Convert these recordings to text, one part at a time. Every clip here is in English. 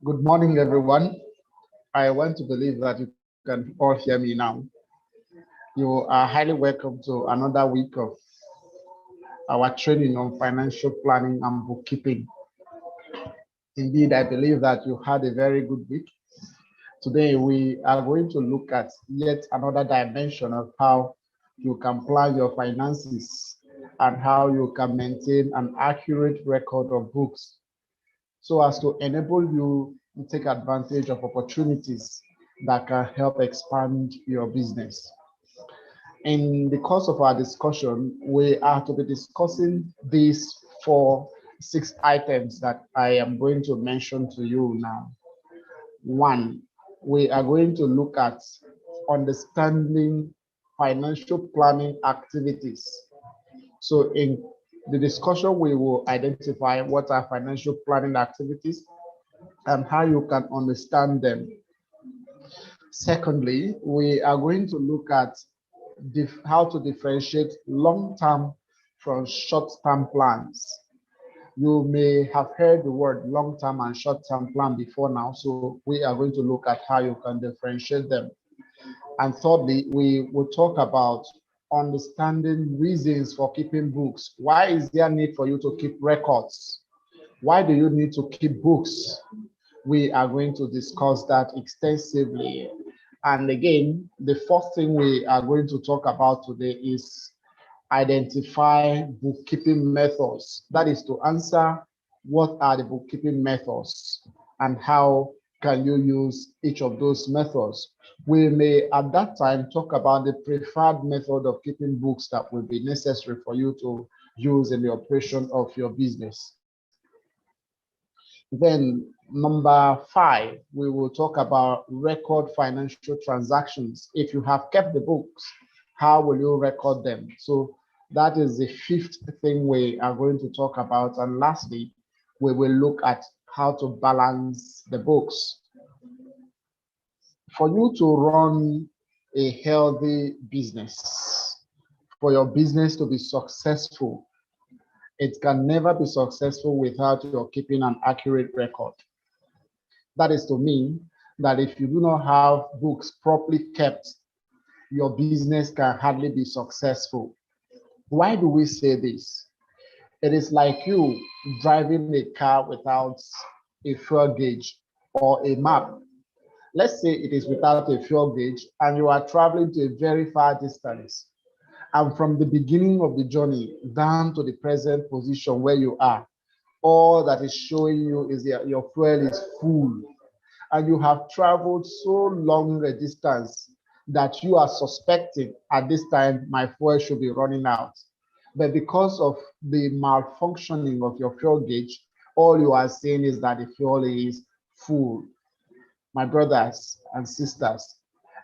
Good morning, everyone. I want to believe that you can all hear me now. You are highly welcome to another week of our training on financial planning and bookkeeping. Indeed, I believe that you had a very good week. Today, we are going to look at yet another dimension of how you can plan your finances and how you can maintain an accurate record of books so as to enable you to take advantage of opportunities that can help expand your business. In the course of our discussion, we are to be discussing these 6 items that I am going to mention to you now. One, we are going to look at understanding financial planning activities. So in the discussion, we will identify what are financial planning activities and how you can understand them. Secondly, we are going to look at how to differentiate long-term from short-term plans. You may have heard the word long-term and short-term plan before now, so we are going to look at how you can differentiate them. And thirdly, we will talk about understanding reasons for keeping books. Why is there a need for you to keep records? Why do you need to keep books? We are going to discuss that extensively. And again, the first thing we are going to talk about today is identify bookkeeping methods. That is to answer what are the bookkeeping methods and how can you use each of those methods. We may at that time talk about the preferred method of keeping books that will be necessary for you to use in the operation of your business. Then number 5, we will talk about record financial transactions. If you have kept the books, how will you record them? So that is the 5th thing we are going to talk about. And lastly, we will look at how to balance the books. For you to run a healthy business, for your business to be successful, it can never be successful without your keeping an accurate record. That is to mean that if you do not have books properly kept, your business can hardly be successful. Why do we say this? It is like you driving a car without a fuel gauge or a map. Let's say it is without a fuel gauge and you are traveling to a very far distance. And from the beginning of the journey down to the present position where you are, all that is showing you is that your fuel is full. And you have traveled so long a distance that you are suspecting at this time, my fuel should be running out. But because of the malfunctioning of your fuel gauge, all you are saying is that the fuel is full. My brothers and sisters,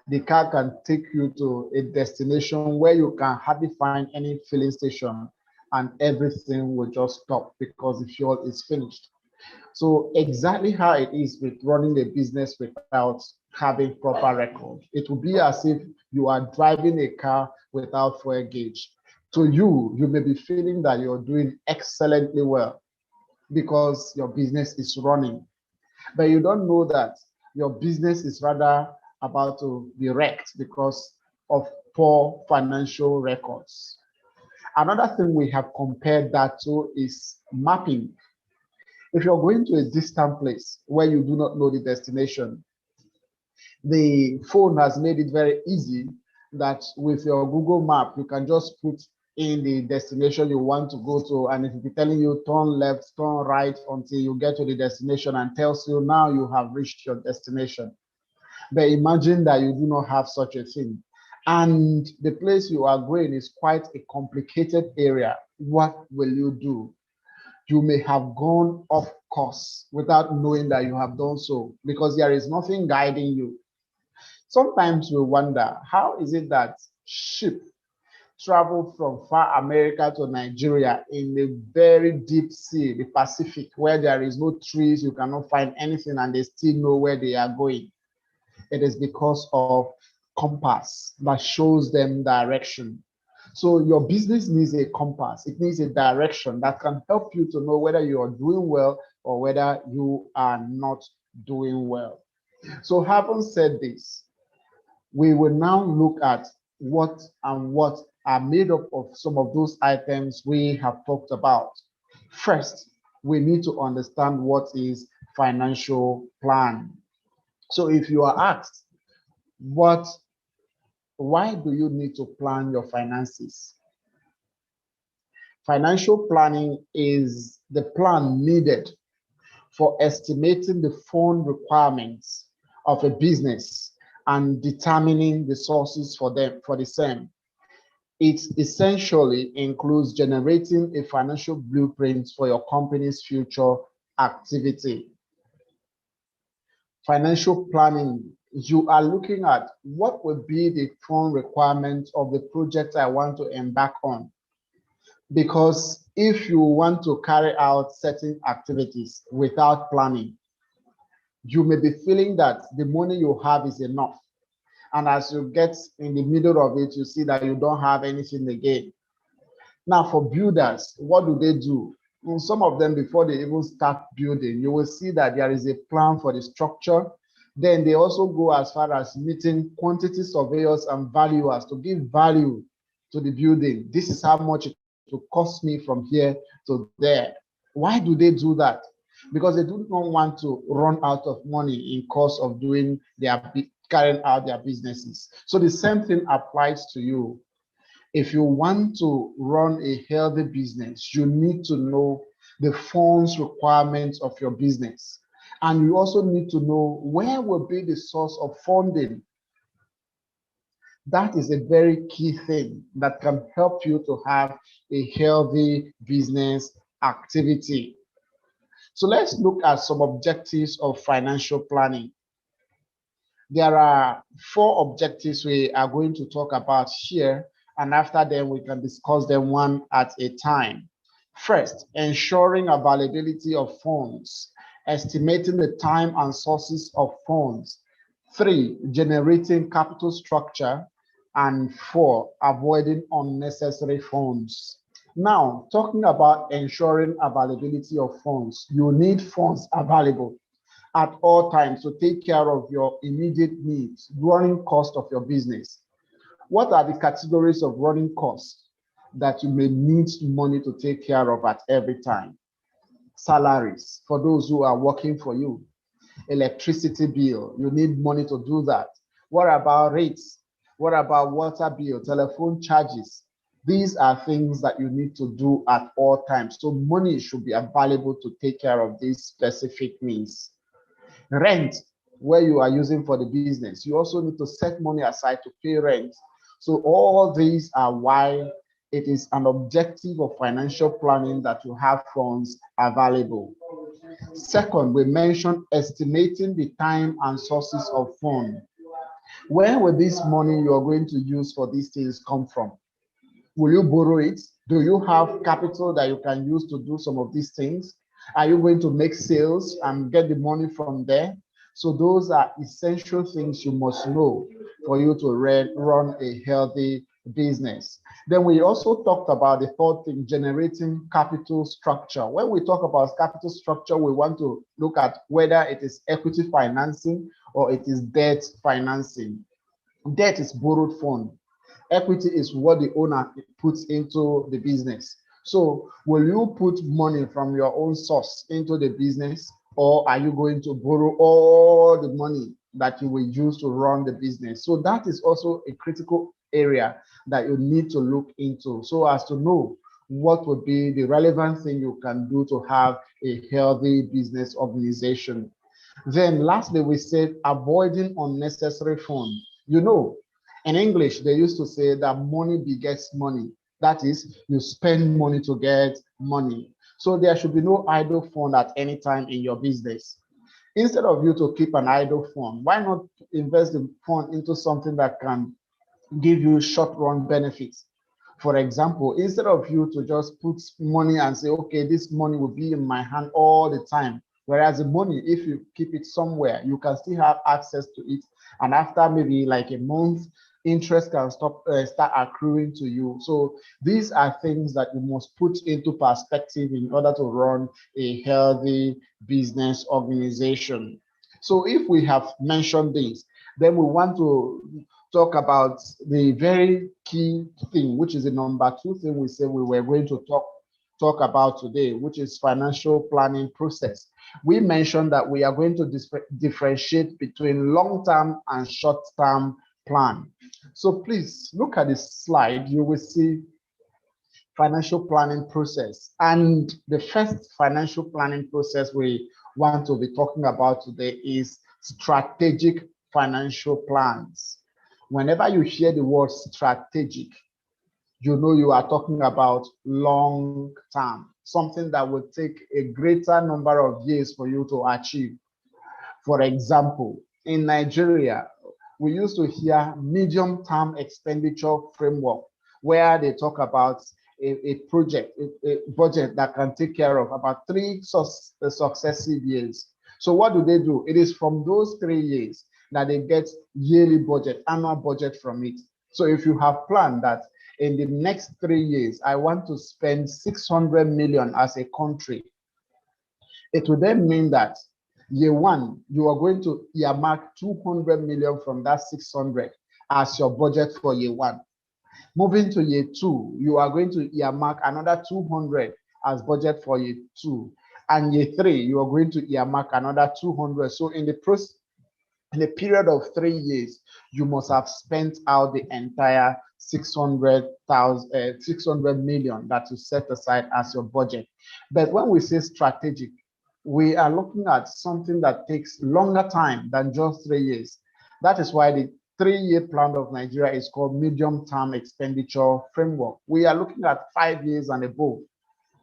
the car can take you to a destination where you can hardly find any filling station and everything will just stop because the fuel is finished. So exactly how it is with running a business without having proper record. It will be as if you are driving a car without fuel gauge. To you, you may be feeling that you're doing excellently well because your business is running. But you don't know that your business is rather about to be wrecked because of poor financial records. Another thing we have compared that to is mapping. If you're going to a distant place where you do not know the destination, the phone has made it very easy that with your Google map, you can just put in the destination you want to go to, and it will be telling you turn left, turn right until you get to the destination and tells you now you have reached your destination. But imagine that you do not have such a thing. And the place you are going is quite a complicated area. What will you do? You may have gone off course without knowing that you have done so because there is nothing guiding you. Sometimes we wonder, how is it that ship travel from far America to Nigeria in the very deep sea, the Pacific, where there is no trees, you cannot find anything, and they still know where they are going? It is because of compass that shows them direction. So your business needs a compass. It needs a direction that can help you to know whether you are doing well or whether you are not doing well. So having said this, we will now look at what are made up of some of those items we have talked about. First, we need to understand what is financial plan. So if you are asked, why do you need to plan your finances? Financial planning is the plan needed for estimating the fund requirements of a business and determining the sources for the same. It essentially includes generating a financial blueprint for your company's future activity. Financial planning, you are looking at what will be the fund requirements of the project I want to embark on. Because if you want to carry out certain activities without planning, you may be feeling that the money you have is enough. And as you get in the middle of it, you see that you don't have anything again. Now, for builders, what do they do? Well, some of them, before they even start building, you will see that there is a plan for the structure. Then they also go as far as meeting quantity surveyors and valuers to give value to the building. This is how much it will cost me from here to there. Why do they do that? Because they do not want to run out of money in course of carrying out their businesses. So the same thing applies to you. If you want to run a healthy business, you need to know the funds requirements of your business. And you also need to know where will be the source of funding. That is a very key thing that can help you to have a healthy business activity. So let's look at some objectives of financial planning. There are 4 objectives we are going to talk about here, and after them we can discuss them one at a time. First, ensuring availability of funds, estimating the time and sources of funds. 3, generating capital structure. And 4, avoiding unnecessary funds. Now, talking about ensuring availability of funds, you need funds available at all times to take care of your immediate needs, running cost of your business. What are the categories of running costs that you may need money to take care of at every time? Salaries for those who are working for you. Electricity bill, you need money to do that. What about rates? What about water bill, telephone charges? These are things that you need to do at all times. So money should be available to take care of these specific needs. Rent, where you are using for the business, you also need to set money aside to pay rent. So all these are why it is an objective of financial planning that you have funds available. Second, we mentioned estimating the time and sources of funds. Where will this money you are going to use for these things come from? Will you borrow it? Do you have capital that you can use to do some of these things? Are you going to make sales and get the money from there? So those are essential things you must know for you to run a healthy business. Then we also talked about the third thing, generating capital structure. When we talk about capital structure, we want to look at whether it is equity financing or it is debt financing. Debt is borrowed fund. Equity is what the owner puts into the business. So will you put money from your own source into the business, or are you going to borrow all the money that you will use to run the business? So that is also a critical area that you need to look into so as to know what would be the relevant thing you can do to have a healthy business organization. Then lastly, we said avoiding unnecessary funds. You know, in English, they used to say that money begets money. That is, you spend money to get money. So there should be no idle fund at any time in your business. Instead of you to keep an idle fund, why not invest the fund into something that can give you short-run benefits? For example, instead of you to just put money and say, okay, this money will be in my hand all the time, whereas the money, if you keep it somewhere, you can still have access to it And after maybe like a month, interest can start accruing to you. So these are things that you must put into perspective in order to run a healthy business organization. So if we have mentioned this, then we want to talk about the very key thing, which is the number two thing we said we were going to talk about today, which is financial planning process. We mentioned that we are going to differentiate between long-term and short-term plan. So please look at this slide. You will see financial planning process. And the first financial planning process we want to be talking about today is strategic financial plans. Whenever you hear the word strategic, you know you are talking about long term, something that will take a greater number of years for you to achieve. For example, in Nigeria, we used to hear medium-term expenditure framework, where they talk about a project, a budget that can take care of about three successive years. So what do? It is from those 3 years that they get yearly budget, annual budget from it. So if you have planned that in the next 3 years, I want to spend 600 million as a country, it will then mean that year one, you are going to earmark 200 million from that 600 as your budget for year one. Moving to year two, you are going to earmark another 200 as budget for year two. And year three, you are going to earmark another 200. So in the process, in a period of 3 years, you must have spent out the entire 600 million that you set aside as your budget. But when we say strategic, we are looking at something that takes longer time than just 3 years. That is why the 3-year plan of Nigeria is called medium-term expenditure framework. We are looking at 5 years and above.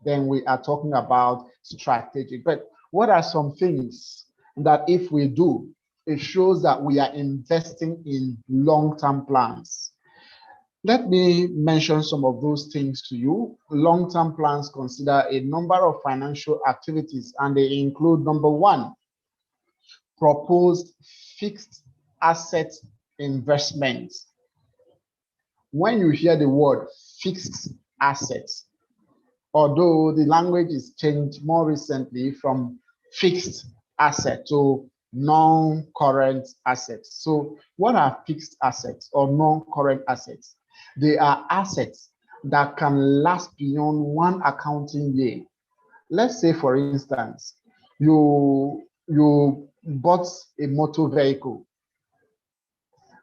Then we are talking about strategic. But what are some things that if we do, it shows that we are investing in long-term plans? Let me mention some of those things to you. Long-term plans consider a number of financial activities, and they include, number one, proposed fixed asset investments. When you hear the word fixed assets, although the language is changed more recently from fixed asset to non-current assets. So what are fixed assets or non-current assets? They are assets that can last beyond one accounting year. Let's say, for instance, you bought a motor vehicle.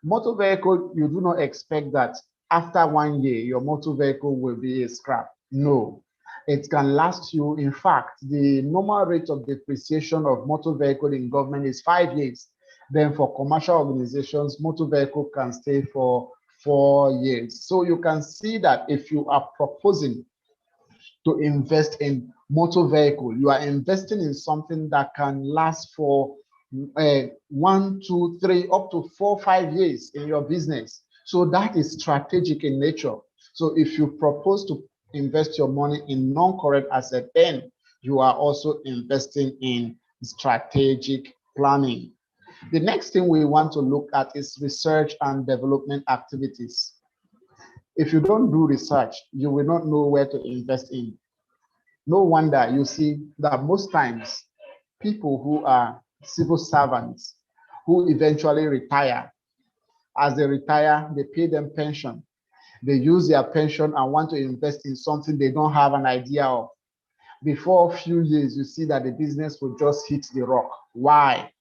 Motor vehicle, you do not expect that after 1 year, your motor vehicle will be a scrap. No, it can last you. In fact, the normal rate of depreciation of motor vehicle in government is 5 years. Then for commercial organizations, motor vehicle can stay for 4 years. So you can see that if you are proposing to invest in motor vehicle, you are investing in something that can last for 1, 2, 3, up to 4, 5 years in your business. So that is strategic in nature. So if you propose to invest your money in non-current asset, then you are also investing in strategic planning. The next thing we want to look at is research and development activities. If you don't do research, you will not know where to invest in. No wonder you see that most times people who are civil servants who eventually retire, as they retire, they pay them pension. They use their pension and want to invest in something they don't have an idea of. Before a few years, you see that the business will just hit the rock. Why?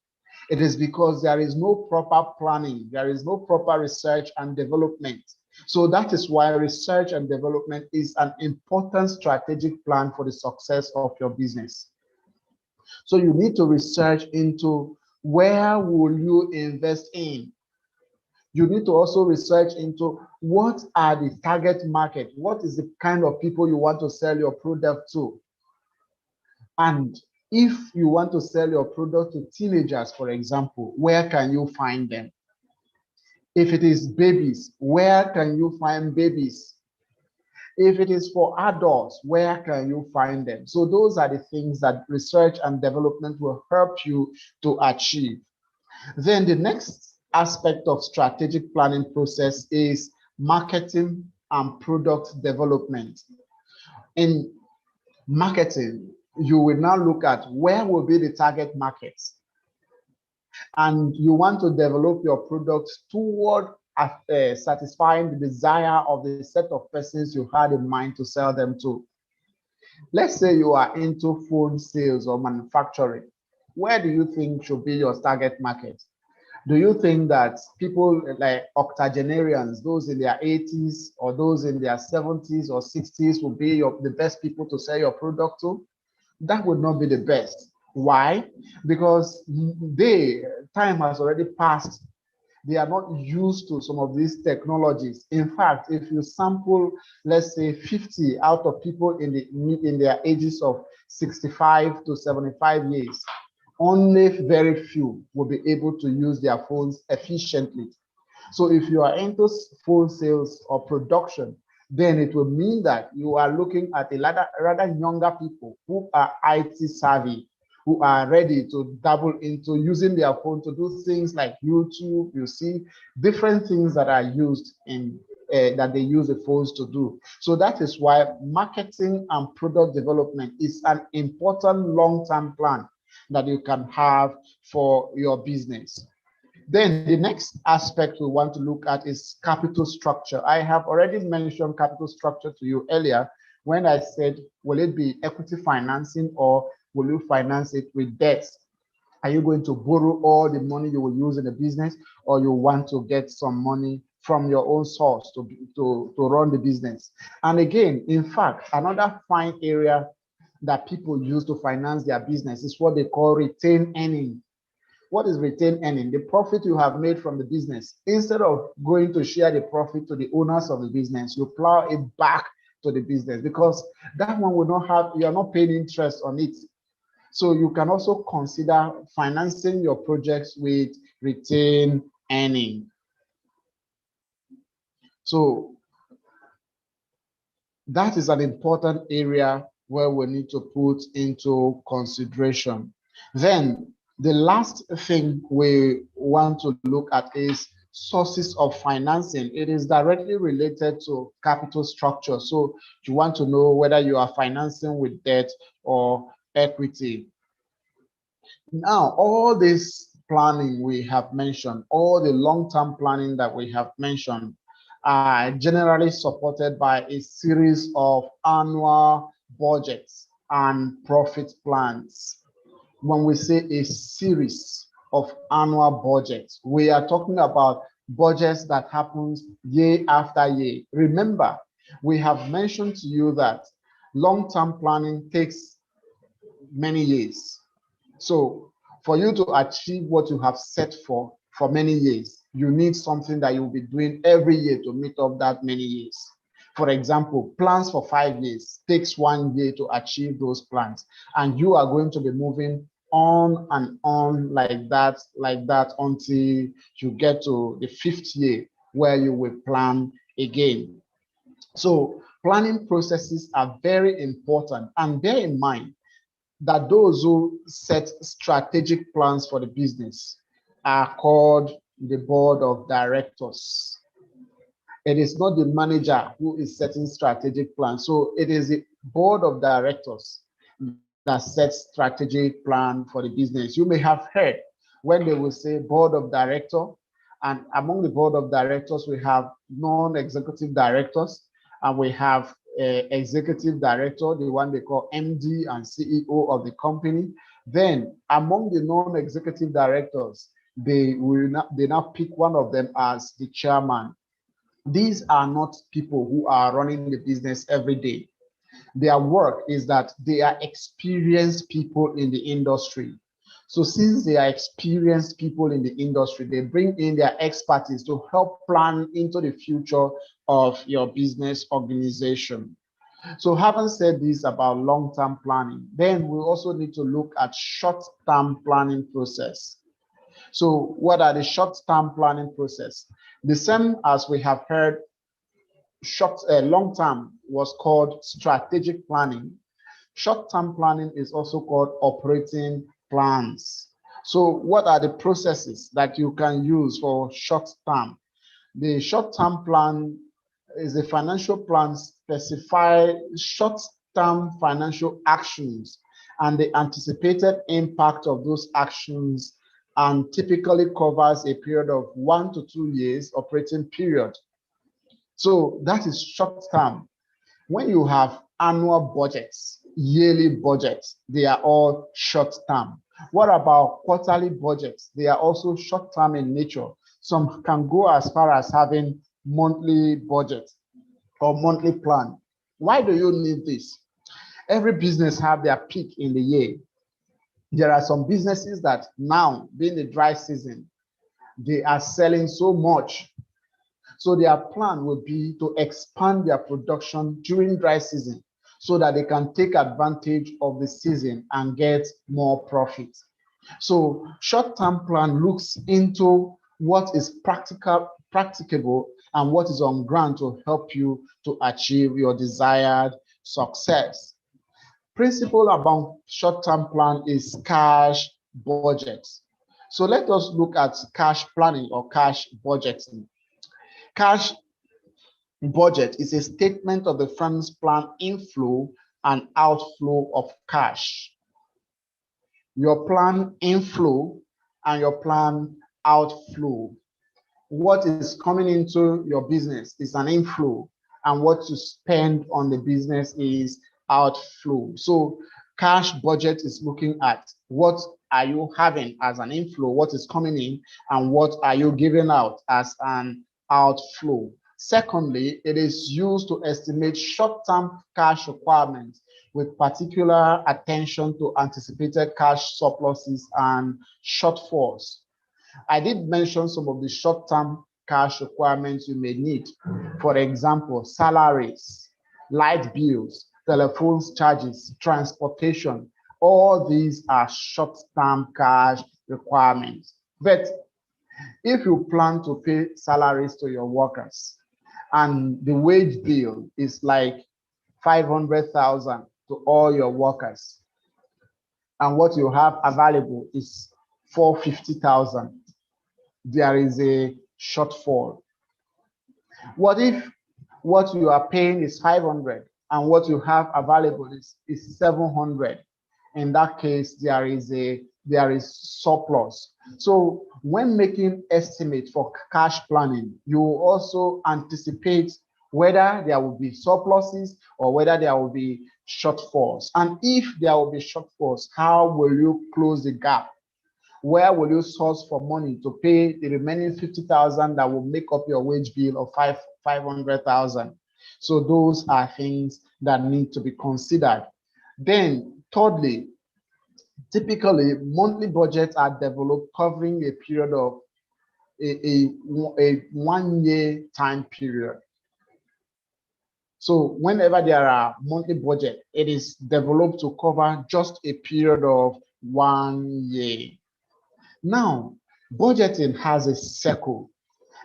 It is because there is no proper planning, there is no proper research and development. So that is why research and development is an important strategic plan for the success of your business. So you need to research into where will you invest in. You need to also research into what are the target market, what is the kind of people you want to sell your product to. And if you want to sell your product to teenagers, for example, where can you find them? If it is babies, where can you find babies? If it is for adults, where can you find them? So those are the things that research and development will help you to achieve. Then the next aspect of strategic planning process is marketing and product development. In marketing, you will now look at where will be the target markets, and you want to develop your products toward satisfying the desire of the set of persons you had in mind to sell them to. Let's say you are into phone sales or manufacturing. Where do you think should be your target market? Do you think that people like octogenarians, those in their 80s or those in their 70s or 60s, will be the best people to sell your product to? That would not be the best. Why? Because time has already passed. They are not used to some of these technologies. In fact, if you sample, let's say 50 out of people in their ages of 65 to 75 years, only very few will be able to use their phones efficiently. So if you are into phone sales or production, then it will mean that you are looking at a rather younger people who are IT savvy, who are ready to dabble into using their phone to do things like YouTube. You see different things that are used in that they use the phones to do. So that is why marketing and product development is an important long-term plan that you can have for your business. Then the next aspect we want to look at is capital structure. I have already mentioned capital structure to you earlier when I said, will it be equity financing or will you finance it with debt? Are you going to borrow all the money you will use in the business, or you want to get some money from your own source to run the business? And again, in fact, another fine area that people use to finance their business is what they call retained earning. What is retained earning? The profit you have made from the business. Instead of going to share the profit to the owners of the business, you plow it back to the business, because that one will not have, you're not paying interest on it. So you can also consider financing your projects with retained earning. So that is an important area where we need to put into consideration. Then the last thing we want to look at is sources of financing. It is directly related to capital structure. So you want to know whether you are financing with debt or equity. Now, all this planning we have mentioned, all the long-term planning that we have mentioned, are generally supported by a series of annual budgets and profit plans. When we say a series of annual budgets, we are talking about budgets that happens year after year. Remember, we have mentioned to you that long-term planning takes many years. So for you to achieve what you have set for many years, you need something that you'll be doing every year to meet up that many years. For example, plans for 5 years takes 1 year to achieve those plans. And you are going to be moving on and on like that until you get to the 5th year where you will plan again. So planning processes are very important, and bear in mind that those who set strategic plans for the business are called the board of directors. It is not the manager who is setting strategic plans. So it is the board of directors that sets strategic plan for the business. You may have heard when they will say board of director, and among the board of directors, we have non-executive directors, and we have executive director, the one they call MD and CEO of the company. Then among the non-executive directors, they now pick one of them as the chairman. These are not people who are running the business every day. Their work is that they are experienced people in the industry. So since they are experienced people in the industry, they bring in their expertise to help plan into the future of your business organization. So having said this about long-term planning, then we also need to look at short-term planning process. So what are the short-term planning process? The same as we have heard, long-term was called strategic planning. Short-term planning is also called operating plans. So what are the processes that you can use for short term? The short-term plan is a financial plan specify short-term financial actions and the anticipated impact of those actions, and typically covers a period of 1 to 2 years operating period. So that is short-term. When you have annual budgets, yearly budgets, they are all short-term. What about quarterly budgets? They are also short-term in nature. Some can go as far as having monthly budget or monthly plan. Why do you need this? Every business have their peak in the year. There are some businesses that now, being the dry season, they are selling so much. So their plan would be to expand their production during dry season so that they can take advantage of the season and get more profit. So short-term plan looks into what is practicable and what is on ground to help you to achieve your desired success. Principle about short-term plan is cash budget. So let us look at cash planning or cash budgeting. Cash budget is a statement of the firm's plan inflow and outflow of cash. Your plan inflow and your plan outflow. What is coming into your business is an inflow, and what you spend on the business is outflow. So cash budget is looking at what are you having as an inflow, what is coming in, and what are you giving out as an outflow. Secondly, it is used to estimate short-term cash requirements with particular attention to anticipated cash surpluses and shortfalls. I did mention some of the short-term cash requirements you may need. For example, salaries, light bills, telephone charges, transportation. All these are short-term cash requirements. But if you plan to pay salaries to your workers and the wage bill is like 500,000 to all your workers, and what you have available is 450,000, there is a shortfall. What if what you are paying is 500 and what you have available is 700? In that case, there is surplus. So when making estimate for cash planning, you will also anticipate whether there will be surpluses or whether there will be shortfalls. And if there will be shortfalls, how will you close the gap? Where will you source for money to pay the remaining 50,000 that will make up your wage bill of 500,000? So those are things that need to be considered. Then thirdly, typically monthly budgets are developed covering a period of a 1 year time period. So whenever there are monthly budget, it is developed to cover just a period of 1 year. Now, budgeting has a circle.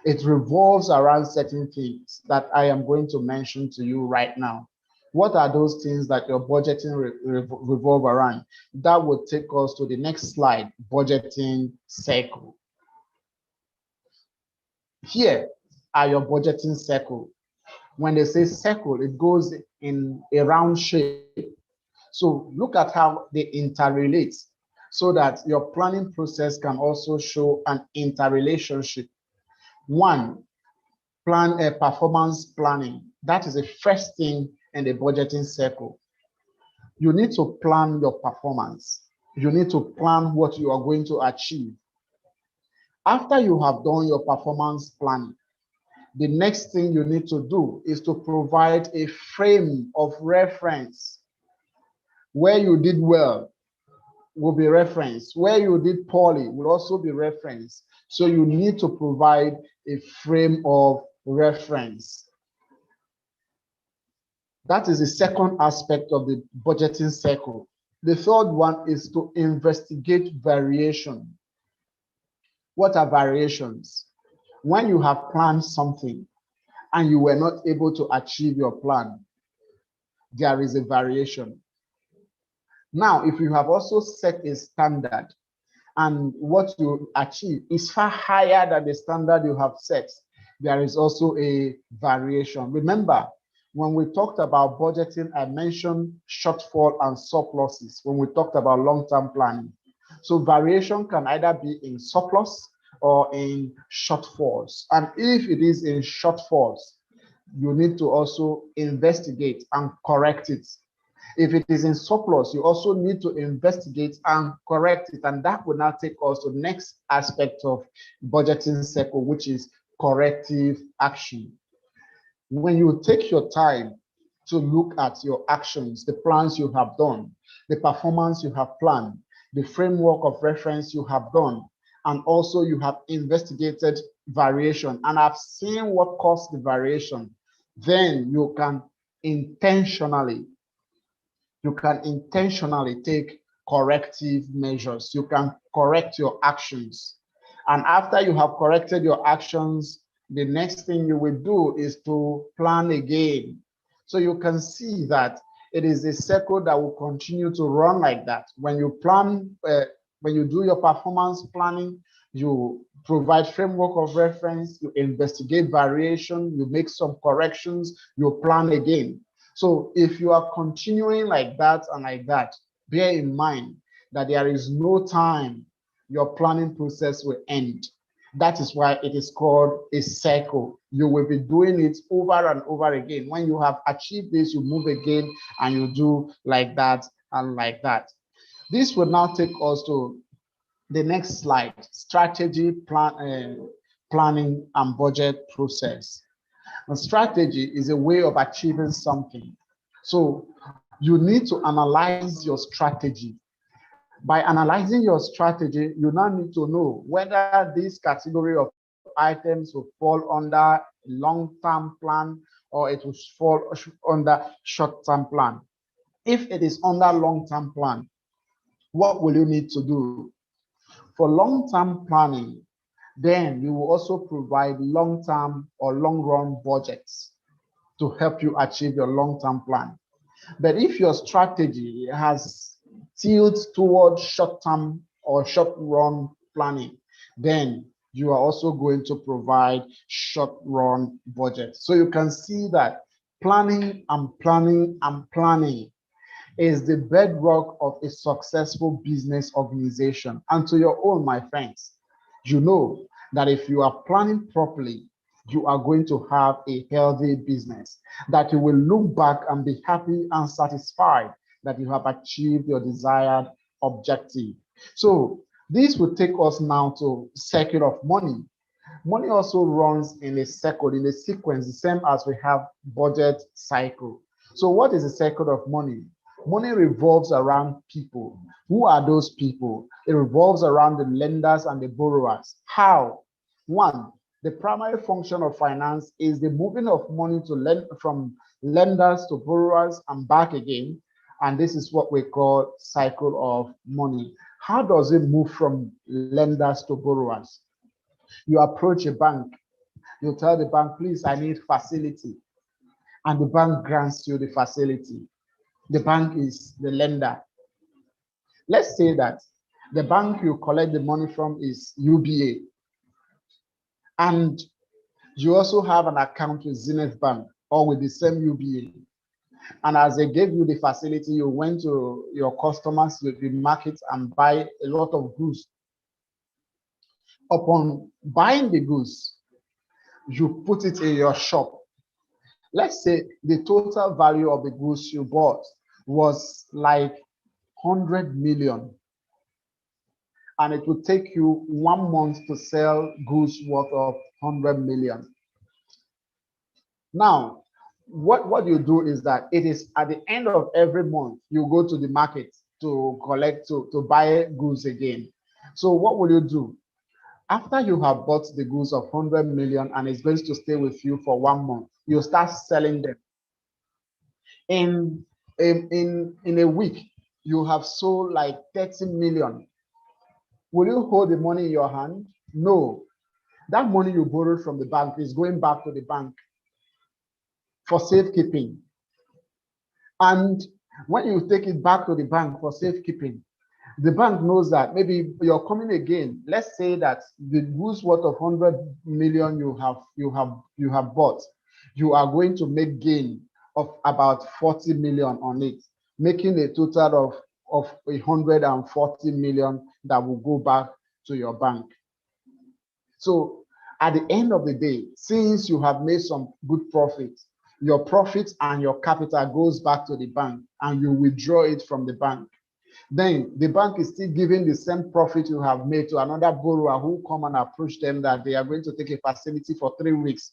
It revolves around certain things that I am going to mention to you right now. What are those things that your budgeting revolve around? That will take us to the next slide, budgeting circle. Here are your budgeting circle. When they say circle, it goes in a round shape. So look at how they interrelate so that your planning process can also show an interrelationship. One, plan a performance planning. That is the first thing in the budgeting circle. You need to plan your performance. You need to plan what you are going to achieve. After you have done your performance planning, the next thing you need to do is to provide a frame of reference. Where you did well will be referenced. Where you did poorly will also be referenced. So you need to provide a frame of reference. That is the second aspect of the budgeting circle. The third one is to investigate variation. What are variations? When you have planned something and you were not able to achieve your plan, there is a variation. Now, if you have also set a standard and what you achieve is far higher than the standard you have set, there is also a variation. Remember, when we talked about budgeting, I mentioned shortfall and surpluses when we talked about long-term planning. So variation can either be in surplus or in shortfalls. And if it is in shortfalls, you need to also investigate and correct it. If it is in surplus, you also need to investigate and correct it. And that will now take us to the next aspect of budgeting cycle, which is corrective action. When you take your time to look at your actions, the plans you have done, the performance you have planned, the framework of reference you have done, and also you have investigated variation and have seen what caused the variation, then you can intentionally take corrective measures. You can correct your actions. And after you have corrected your actions, the next thing you will do is to plan again. So you can see that it is a cycle that will continue to run like that. When you plan, when you do your performance planning, you provide framework of reference, you investigate variation, you make some corrections, you plan again. So if you are continuing like that and like that, bear in mind that there is no time your planning process will end. That is why it is called a cycle. You will be doing it over and over again. When you have achieved this, you move again and you do like that and like that. This will now take us to the next slide, strategy, planning and budget process. And strategy is a way of achieving something. So you need to analyze your strategy. By analyzing your strategy, you now need to know whether this category of items will fall under long-term plan or it will fall under short-term plan. If it is under long-term plan, what will you need to do? For long-term planning, then you will also provide long-term or long-run budgets to help you achieve your long-term plan. But if your strategy has tilts towards short-term or short-run planning, then you are also going to provide short-run budgets. So you can see that planning and planning and planning is the bedrock of a successful business organization. And to your own, my friends, you know that if you are planning properly, you are going to have a healthy business, that you will look back and be happy and satisfied that you have achieved your desired objective. So this will take us now to circle of money. Money also runs in a circle, in a sequence, the same as we have budget cycle. So what is the circle of money? Money revolves around people. Who are those people? It revolves around the lenders and the borrowers. How? One, the primary function of finance is the moving of money to lend from lenders to borrowers and back again. And this is what we call cycle of money. How does it move from lenders to borrowers? You approach a bank, you tell the bank, please, I need facility. And the bank grants you the facility. The bank is the lender. Let's say that the bank you collect the money from is UBA. And you also have an account with Zenith Bank or with the same UBA. And as they gave you the facility, you went to your customers with the market and buy a lot of goods. Upon buying the goods, you put it in your shop. Let's say the total value of the goods you bought was like 100 million. And it would take you 1 month to sell goods worth of 100 million. Now, what you do is that it is at the end of every month, you go to the market to collect, to buy goods again. So what will you do? After you have bought the goods of 100 million and it's going to stay with you for 1 month, you start selling them. In a week, you have sold like 30 million. Will you hold the money in your hand? No. That money you borrowed from the bank is going back to the bank for safekeeping. And when you take it back to the bank for safekeeping, The bank knows that maybe you're coming again. Let's say that the goods worth of 100 million you have bought, you are going to make gain of about 40 million on it, making a total of 140 million that will go back to your bank. So at the end of the day, since you have made some good profits, your profits and your capital goes back to the bank and you withdraw it from the bank. Then the bank is still giving the same profit you have made to another borrower who come and approach them that they are going to take a facility for 3 weeks.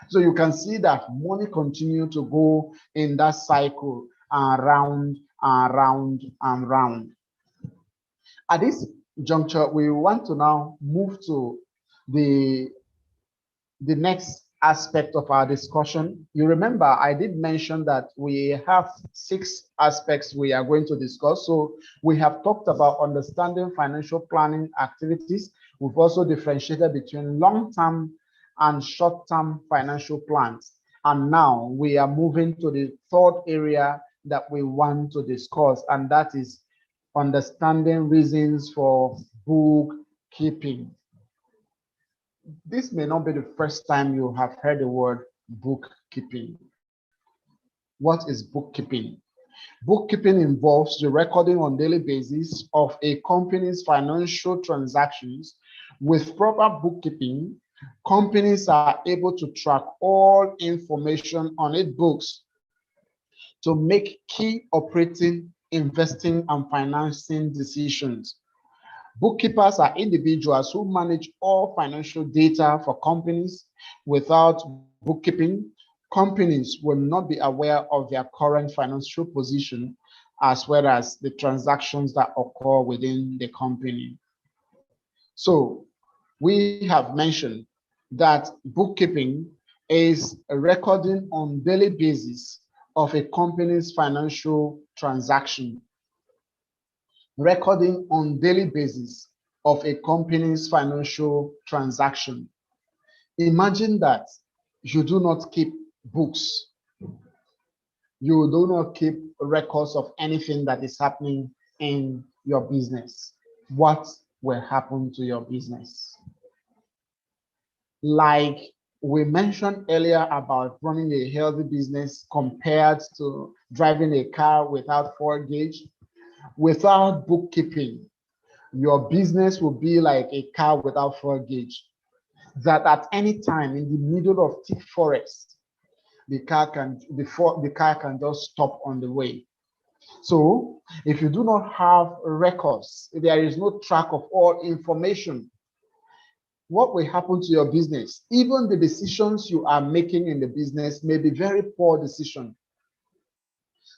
So you can see that money continue to go in that cycle around and round and round. At this juncture, we want to now move to the next aspect of our discussion. You remember I did mention that we have 6 aspects we are going to discuss. So we have talked about understanding financial planning activities. We've also differentiated between long-term and short-term financial plans. And now we are moving to the third area that we want to discuss, and that is understanding reasons for bookkeeping. This may not be the first time you have heard the word bookkeeping. What is bookkeeping? Bookkeeping involves the recording on a daily basis of a company's financial transactions. With proper bookkeeping, companies are able to track all information on its books to make key operating, investing, and financing decisions. Bookkeepers are individuals who manage all financial data for companies. Without bookkeeping, companies will not be aware of their current financial position as well as the transactions that occur within the company. So we have mentioned that bookkeeping is a recording on a daily basis of a company's financial transaction. Recording on daily basis of a company's financial transaction. Imagine that you do not keep books. You do not keep records of anything that is happening in your business. What will happen to your business? Like we mentioned earlier about running a healthy business compared to driving a car without fuel gauge. Without bookkeeping, your business will be like a car without fuel gauge, that at any time in the middle of thick forest, the car can just stop on the way. So if you do not have records, if there is no track of all information, what will happen to your business? Even the decisions you are making in the business may be very poor decisions.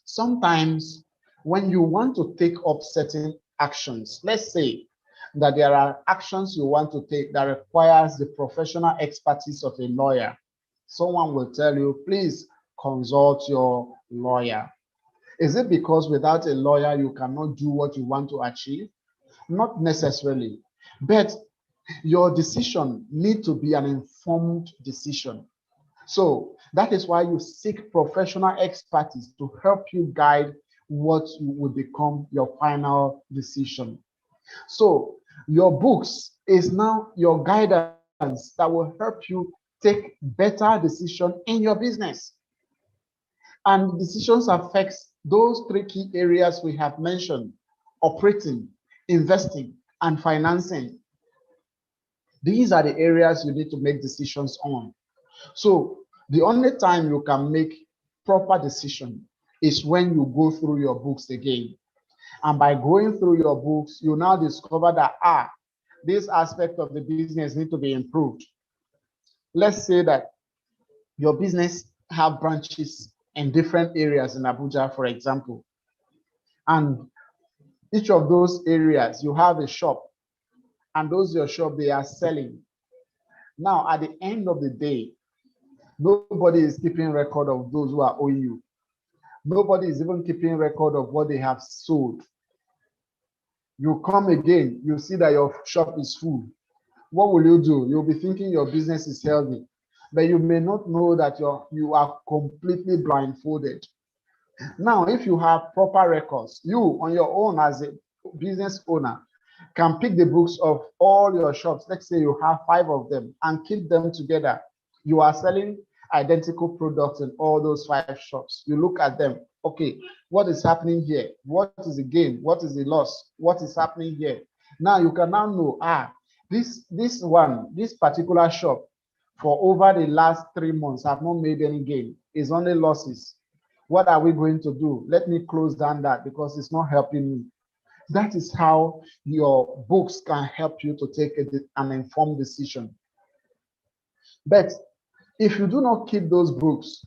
Sometimes when you want to take up certain actions, let's say that there are actions you want to take that requires the professional expertise of a lawyer, someone will tell you, please consult your lawyer. Is it because without a lawyer you cannot do what you want to achieve? Not necessarily, but your decision needs to be an informed decision. So that is why you seek professional expertise to help you guide what will become your final decision. So your books is now your guidance that will help you take better decisions in your business. And decisions affects those 3 key areas we have mentioned: operating, investing, and financing. These are the areas you need to make decisions on. So the only time you can make proper decision is when you go through your books again. And by going through your books, you now discover that, this aspect of the business need to be improved. Let's say that your business have branches in different areas in Abuja, for example. And each of those areas, you have a shop, and those your shop, they are selling. Now, at the end of the day, nobody is keeping record of those who are owing you. Nobody is even keeping record of what they have sold. You come again, you see that your shop is full. What will you do? You'll be thinking your business is healthy, but you may not know that you are completely blindfolded. Now, if you have proper records, you on your own as business owner can pick the books of all your shops. Let's say you have 5 of them and keep them together. You are selling identical products in all those 5 shops. You look at them. Okay, what is happening here? What is the gain? What is the loss? What is happening here? Now you can now know, this particular shop for over the last 3 months have not made any gain. It's only losses. What are we going to do? Let me close down that because it's not helping me. That is how your books can help you to take an informed decision. But if you do not keep those books,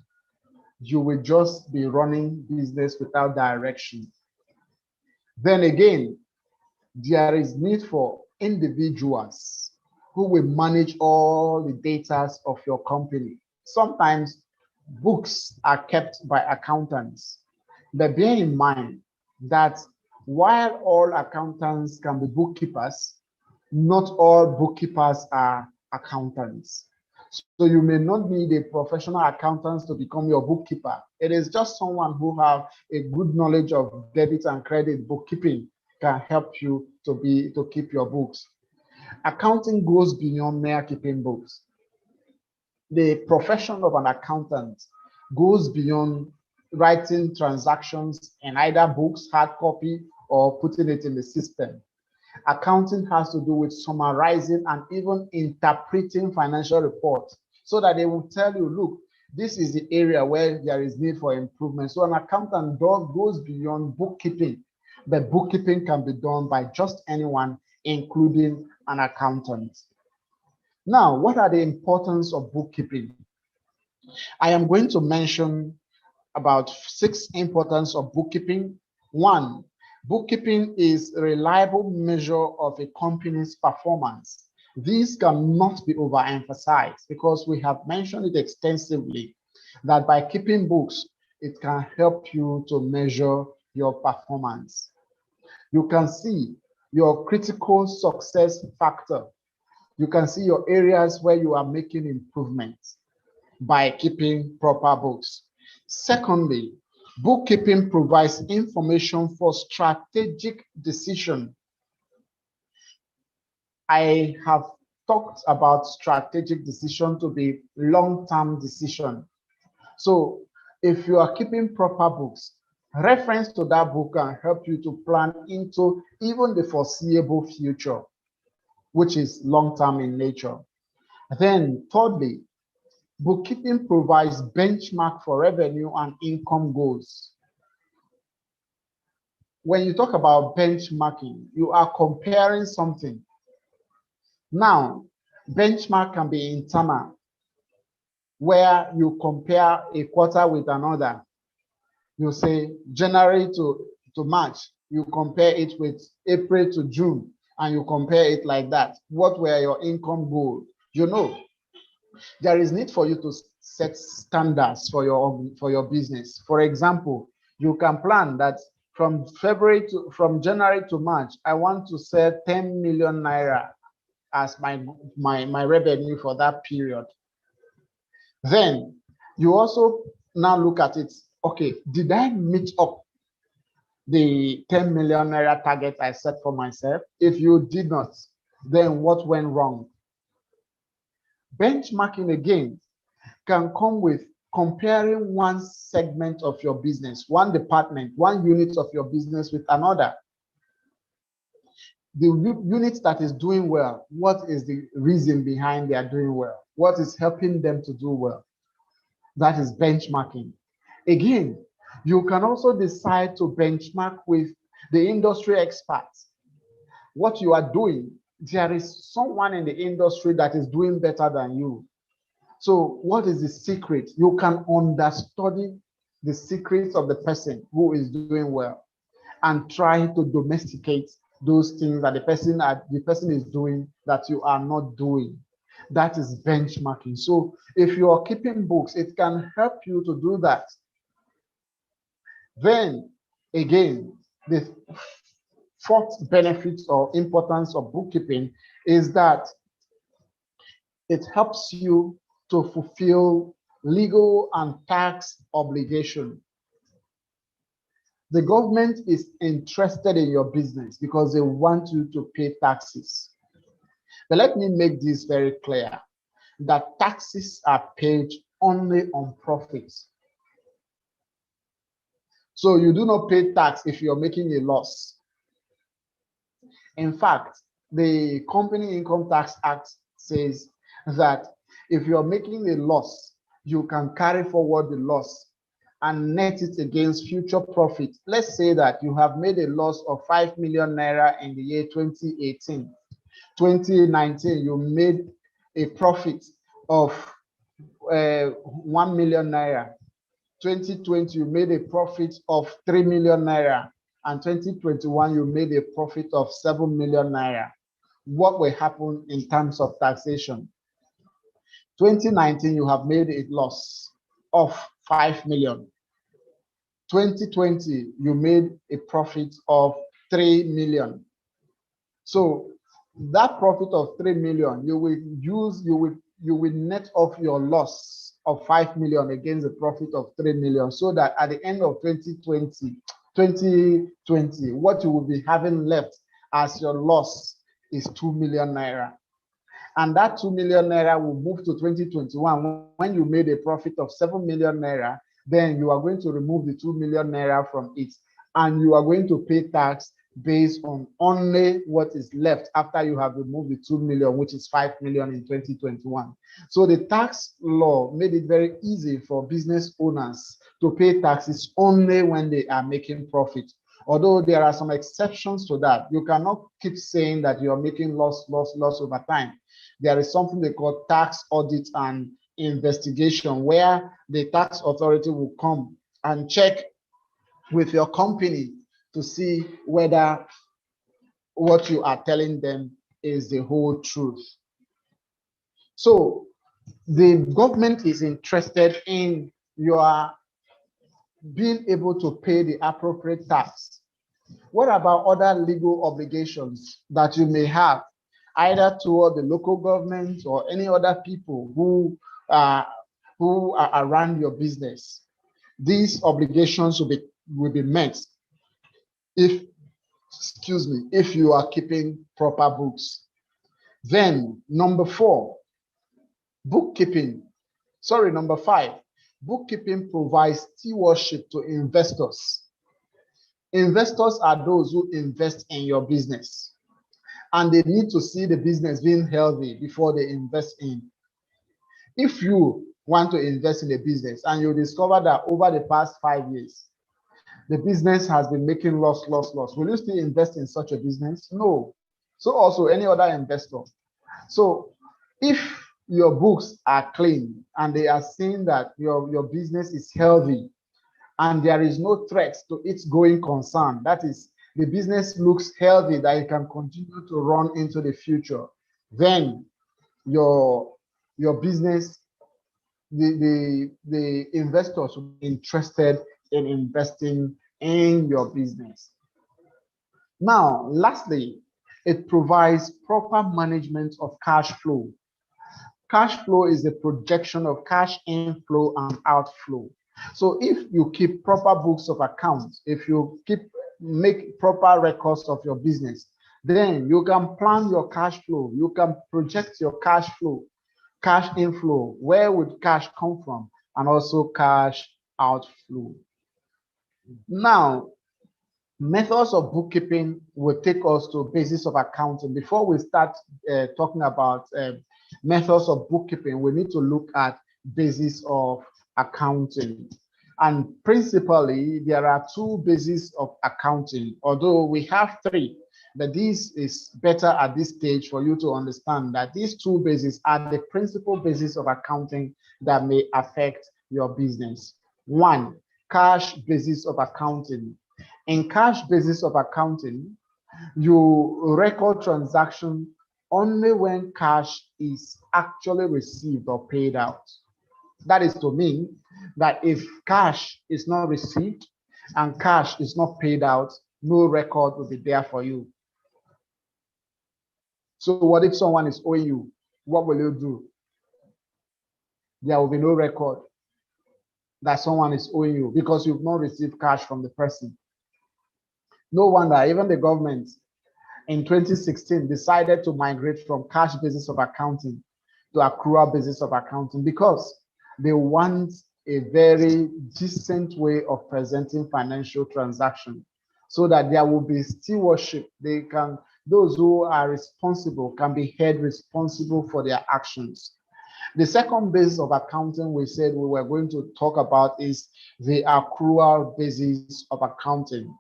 you will just be running business without direction. Then again, there is need for individuals who will manage all the data of your company. Sometimes books are kept by accountants, but bear in mind that while all accountants can be bookkeepers, not all bookkeepers are accountants. So you may not need a professional accountant to become your bookkeeper. It is just someone who have a good knowledge of debit and credit bookkeeping can help you to keep your books. Accounting goes beyond mere keeping books. The profession of an accountant goes beyond writing transactions in either books, hard copy, or putting it in the system. Accounting has to do with summarizing and even interpreting financial reports so that they will tell you, look, this is the area where there is need for improvement. So an accountant goes beyond bookkeeping, but bookkeeping can be done by just anyone, including an accountant. Now, what are the importance of bookkeeping? I am going to mention about 6 importance of bookkeeping. 1, bookkeeping is a reliable measure of a company's performance. This cannot be overemphasized because we have mentioned it extensively that by keeping books, it can help you to measure your performance. You can see your critical success factor. You can see your areas where you are making improvements by keeping proper books. Secondly, bookkeeping provides information for strategic decision. I have talked about strategic decision to be long-term decision. So if you are keeping proper books, reference to that book can help you to plan into even the foreseeable future, which is long-term in nature. Then thirdly, bookkeeping provides benchmark for revenue and income goals. When you talk about benchmarking, you are comparing something. Now, benchmark can be internal, where you compare a quarter with another. You say January to March, you compare it with April to June, and you compare it like that. What were your income goals? You know, there is need for you to set standards for your business. For example, you can plan that from January to March, I want to sell 10 million naira as my revenue for that period. Then you also now look at it. Okay, did I meet up the 10 million naira target I set for myself? If you did not, then what went wrong? Benchmarking again can come with comparing one segment of your business, one department, one unit of your business with another. The unit that is doing well, what is the reason behind they are doing well? What is helping them to do well? That is benchmarking. Again, you can also decide to benchmark with the industry experts. What you are doing, there is someone in the industry that is doing better than you. So what is the secret? You can understudy the secrets of the person who is doing well and try to domesticate those things that the person is doing that you are not doing. That is benchmarking. So if you are keeping books, it can help you to do that. Then again, the 4th benefit or importance of bookkeeping is that it helps you to fulfill legal and tax obligation. The government is interested in your business because they want you to pay taxes. But let me make this very clear that taxes are paid only on profits. So you do not pay tax if you're making a loss. In fact, the Company Income Tax Act says that if you're making a loss, you can carry forward the loss and net it against future profit. Let's say that you have made a loss of 5 million naira in the year 2018. 2019, you made a profit of 1 million naira. 2020, you made a profit of 3 million naira. And 2021, you made a profit of 7 million naira. What will happen in terms of taxation? 2019, you have made a loss of 5 million. 2020, you made a profit of 3 million. So that profit of 3 million, you will net off your loss of 5 million against the profit of 3 million, so that at the end of 2020, what you will be having left as your loss is 2 million naira. And that 2 million naira will move to 2021 when you made a profit of 7 million naira. Then you are going to remove the 2 million naira from it, and you are going to pay tax based on only what is left after you have removed the 2 million, which is 5 million in 2021. So the tax law made it very easy for business owners to pay taxes only when they are making profit. Although there are some exceptions to that. You cannot keep saying that you are making loss over time. There is something they call tax audit and investigation, where the tax authority will come and check with your company to see whether what you are telling them is the whole truth. So the government is interested in your being able to pay the appropriate tax. What about other legal obligations that you may have, either toward the local government or any other people who are around your business? These obligations will be met if you are keeping proper books. Then number 4, bookkeeping. Sorry, number 5, bookkeeping provides stewardship to investors. Investors are those who invest in your business, and they need to see the business being healthy before they invest in. If you want to invest in a business and you discover that over the past 5 years, the business has been making loss, will you still invest in such a business? No. So also any other investor. So if your books are clean and they are seeing that your business is healthy and there is no threat to its going concern, that is, the business looks healthy, that it can continue to run into the future, then your business, the investors will be interested in investing in your business. Now, lastly, it provides proper management of cash flow. Cash flow is the projection of cash inflow and outflow. So if you keep proper books of accounts, if you make proper records of your business, then you can plan your cash flow, you can project your cash flow, cash inflow, where would cash come from, and also cash outflow. Now, methods of bookkeeping will take us to basis of accounting. Before we start talking about methods of bookkeeping, we need to look at basis of accounting. And principally, there are 2 bases of accounting, although we have 3. But this is better at this stage for you to understand that these 2 bases are the principal basis of accounting that may affect your business. 1, cash basis of accounting. In cash basis of accounting, you record transaction only when cash is actually received or paid out. That is to mean that if cash is not received and cash is not paid out, no record will be there for you. So what if someone is owing you? What will you do? There will be no record that someone is owing you because you've not received cash from the person. No wonder even the government in 2016 decided to migrate from cash basis of accounting to accrual basis of accounting, because they want a very decent way of presenting financial transactions, so that there will be stewardship. Those who are responsible can be held responsible for their actions. The second basis of accounting we said we were going to talk about is the accrual basis of accounting.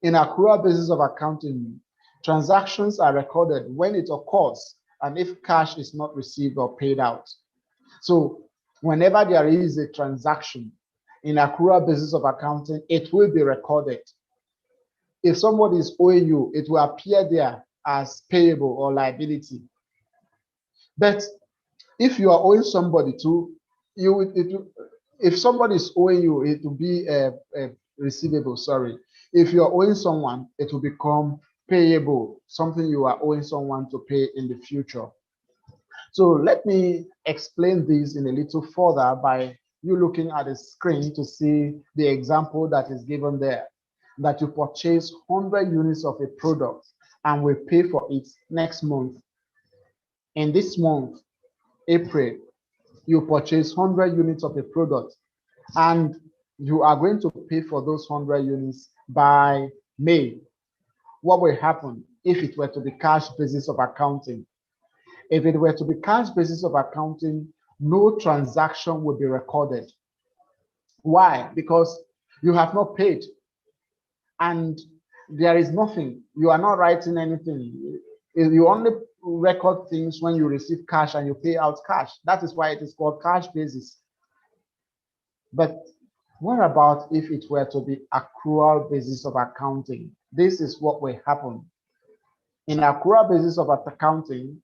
In accrual basis of accounting, transactions are recorded when it occurs and if cash is not received or paid out. So whenever there is a transaction in accrual basis of accounting, it will be recorded. If somebody is owing you, it will appear there as payable or liability. But if you are owing somebody if somebody is owing you, it will be a receivable, sorry. If you are owing someone, it will become payable, something you are owing someone to pay in the future. So let me explain this in a little further by you looking at the screen to see the example that is given there, that you purchase 100 units of a product and will pay for it next month. In this month, April, you purchase 100 units of a product and you are going to pay for those 100 units by May. What will happen if it were to be cash basis of accounting? If it were to be cash basis of accounting, no transaction will be recorded. Why? Because you have not paid and there is nothing. You are not writing anything. You only record things when you receive cash and you pay out cash. That is why it is called cash basis. But what about if it were to be accrual basis of accounting? This is what will happen. In accrual basis of accounting,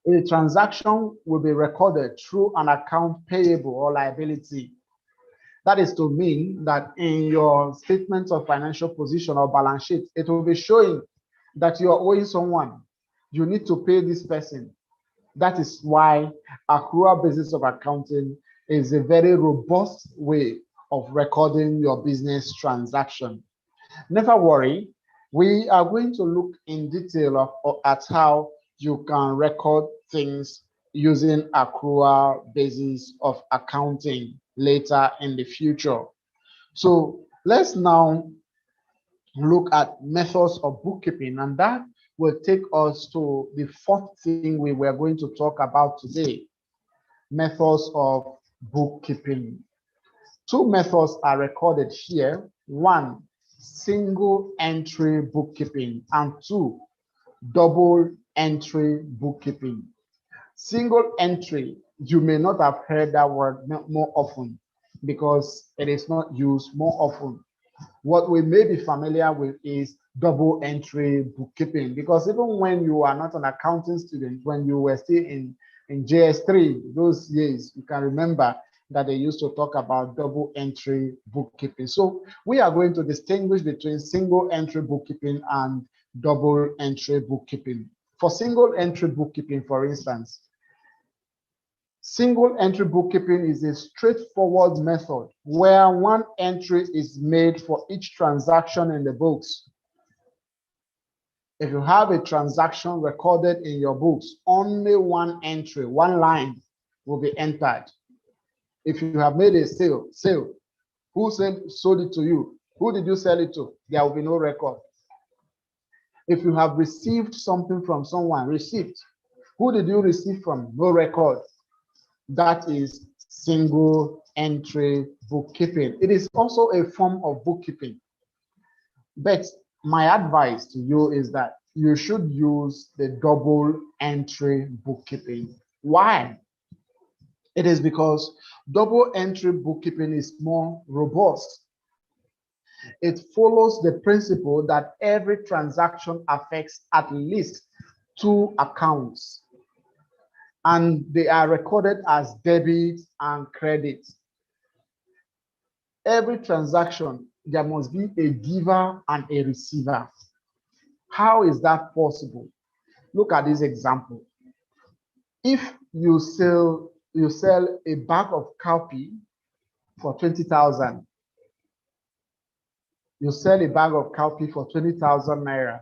a transaction will be recorded through an account payable or liability. That is to mean that in your statement of financial position or balance sheet, it will be showing that you are owing someone. You need to pay this person. That is why accrual basis of accounting is a very robust way of recording your business transaction. Never worry, we are going to look in detail at how you can record things using accrual basis of accounting later in the future. So let's now look at methods of bookkeeping, and that will take us to the fourth thing we were going to talk about today: methods of bookkeeping. Two methods are recorded here. One, single entry bookkeeping, and two, double entry bookkeeping. Single entry, you may not have heard that word more often because it is not used more often. What we may be familiar with is double entry bookkeeping, because even when you are not an accounting student, when you were still in JS3, those years, you can remember that they used to talk about double entry bookkeeping. So we are going to distinguish between single entry bookkeeping and double entry bookkeeping. For single entry bookkeeping, for instance, single entry bookkeeping is a straightforward method where one entry is made for each transaction in the books. If you have a transaction recorded in your books, only one entry, one line will be entered. If you have made a sale, who sold it to you? Who did you sell it to? There will be no record. If you have received something from someone, receipt, who did you receive from? No record. That is single entry bookkeeping. It is also a form of bookkeeping. But my advice to you is that you should use the double entry bookkeeping. Why? It is because double entry bookkeeping is more robust. It follows the principle that every transaction affects at least two accounts, and they are recorded as debit and credit. Every transaction, there must be a giver and a receiver. How is that possible? Look at this example. If you sell a bag of cowpea for 20,000, You sell a bag of cowpea for 20,000 naira.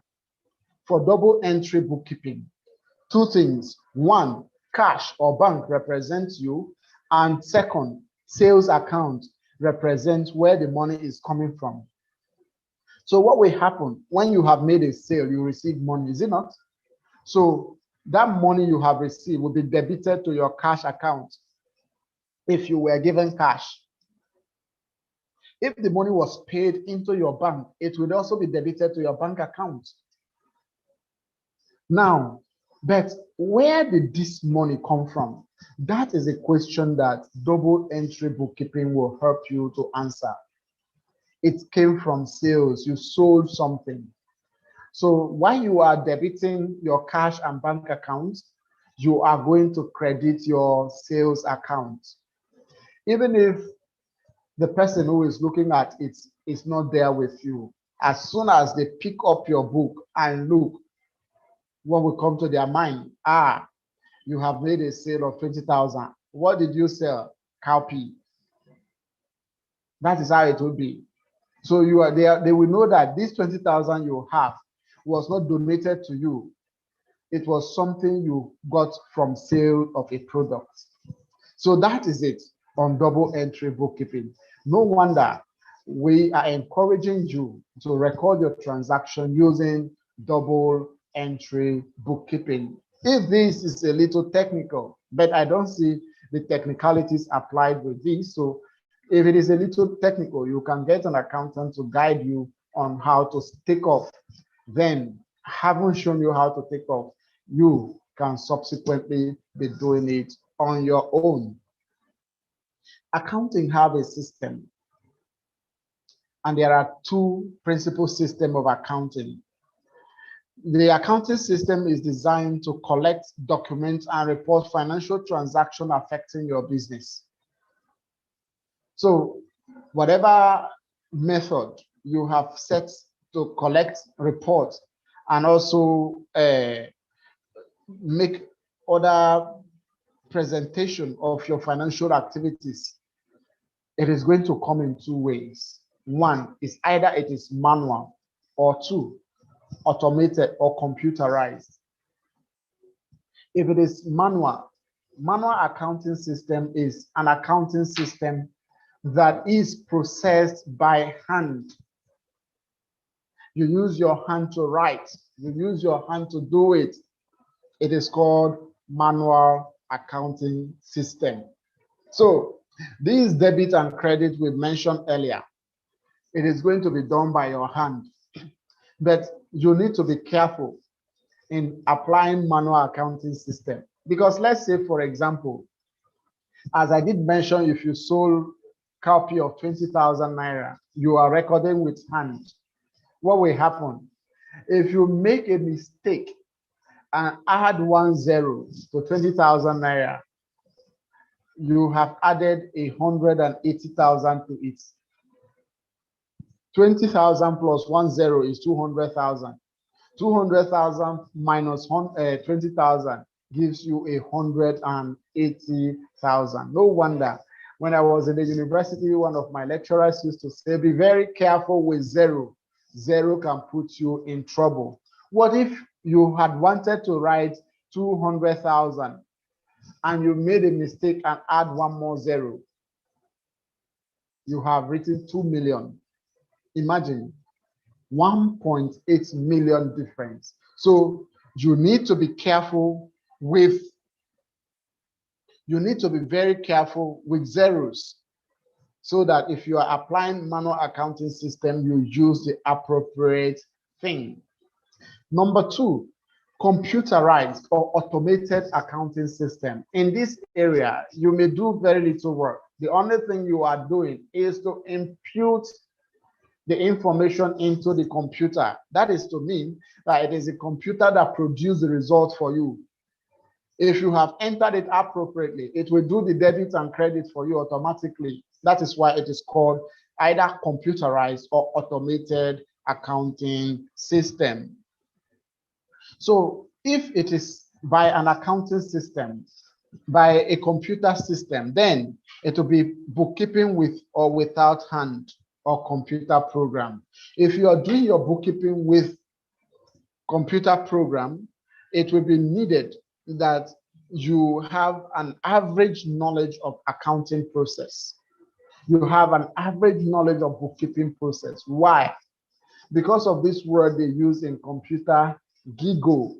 For double entry bookkeeping, two things. One, cash or bank represents you. And second, sales account represents where the money is coming from. So what will happen when you have made a sale, you receive money, is it not? So that money you have received will be debited to your cash account if you were given cash. If the money was paid into your bank, it would also be debited to your bank account. Now, but where did this money come from? That is a question that double entry bookkeeping will help you to answer. It came from sales. You sold something. So while you are debiting your cash and bank accounts, you are going to credit your sales account. Even if the person who is looking at it is not there with you, as soon as they pick up your book and look, what will come to their mind? You have made a sale of 20,000. What did you sell? Cowpea. That is how it will be. So you are there. They will know that this 20,000 you have was not donated to you. It was something you got from sale of a product. So that is it on double entry bookkeeping. No wonder we are encouraging you to record your transaction using double entry bookkeeping. If this is a little technical, but I don't see the technicalities applied with this. So if it is a little technical, you can get an accountant to guide you on how to take off. Then, haven't shown you how to take off, you can subsequently be doing it on your own. Accounting have a system, and there are two principal systems of accounting. The accounting system is designed to collect, document, and report financial transactions affecting your business. So whatever method you have set to collect, report, and also make other presentation of your financial activities, it is going to come in two ways. One is either it is manual, or two, automated or computerized. If it is manual accounting system is an accounting system that is processed by hand. You use your hand to write, you use your hand to do it. It is called manual accounting system. So these debit and credit we mentioned earlier, it is going to be done by your hand. But you need to be careful in applying manual accounting system. Because let's say, for example, as I did mention, if you sold copy of 20,000 naira, you are recording with hand. What will happen? If you make a mistake and add 10 to 20,000 naira, you have added 180,000 to it. 20,000 plus 10 is 200,000. 200,000 minus 20,000 gives you 180,000. No wonder when I was in the university, one of my lecturers used to say, be very careful with zero. Zero can put you in trouble. What if you had wanted to write 200,000 and you made a mistake and add one more zero? You have written 2 million. Imagine 1.8 million difference. So you need to be careful with, you need to be very careful with zeros, so that if you are applying manual accounting system, you use the appropriate thing. Number two, computerized or automated accounting system. In this area, you may do very little work. The only thing you are doing is to impute the information into the computer. That is to mean that it is a computer that produces the result for you. If you have entered it appropriately, it will do the debit and credit for you automatically. That is why it is called either computerized or automated accounting system. So if it is by an accounting system, by a computer system, then it will be bookkeeping with or without hand. or computer program. If you are doing your bookkeeping with computer program, it will be needed that you have an average knowledge of accounting process. You have an average knowledge of bookkeeping process. Why? Because of this word they use in computer, GIGO,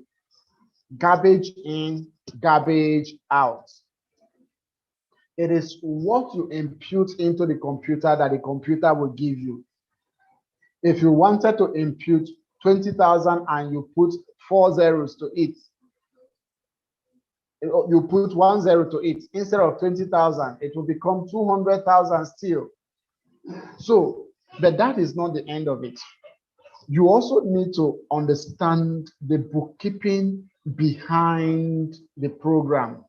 garbage in, garbage out. It is what you impute into the computer that the computer will give you. If you wanted to impute 20,000 and you put 4 zeros to it, you put 1 0 to it, instead of 20,000, it will become 200,000 still. So, but that is not the end of it. You also need to understand the bookkeeping behind the program.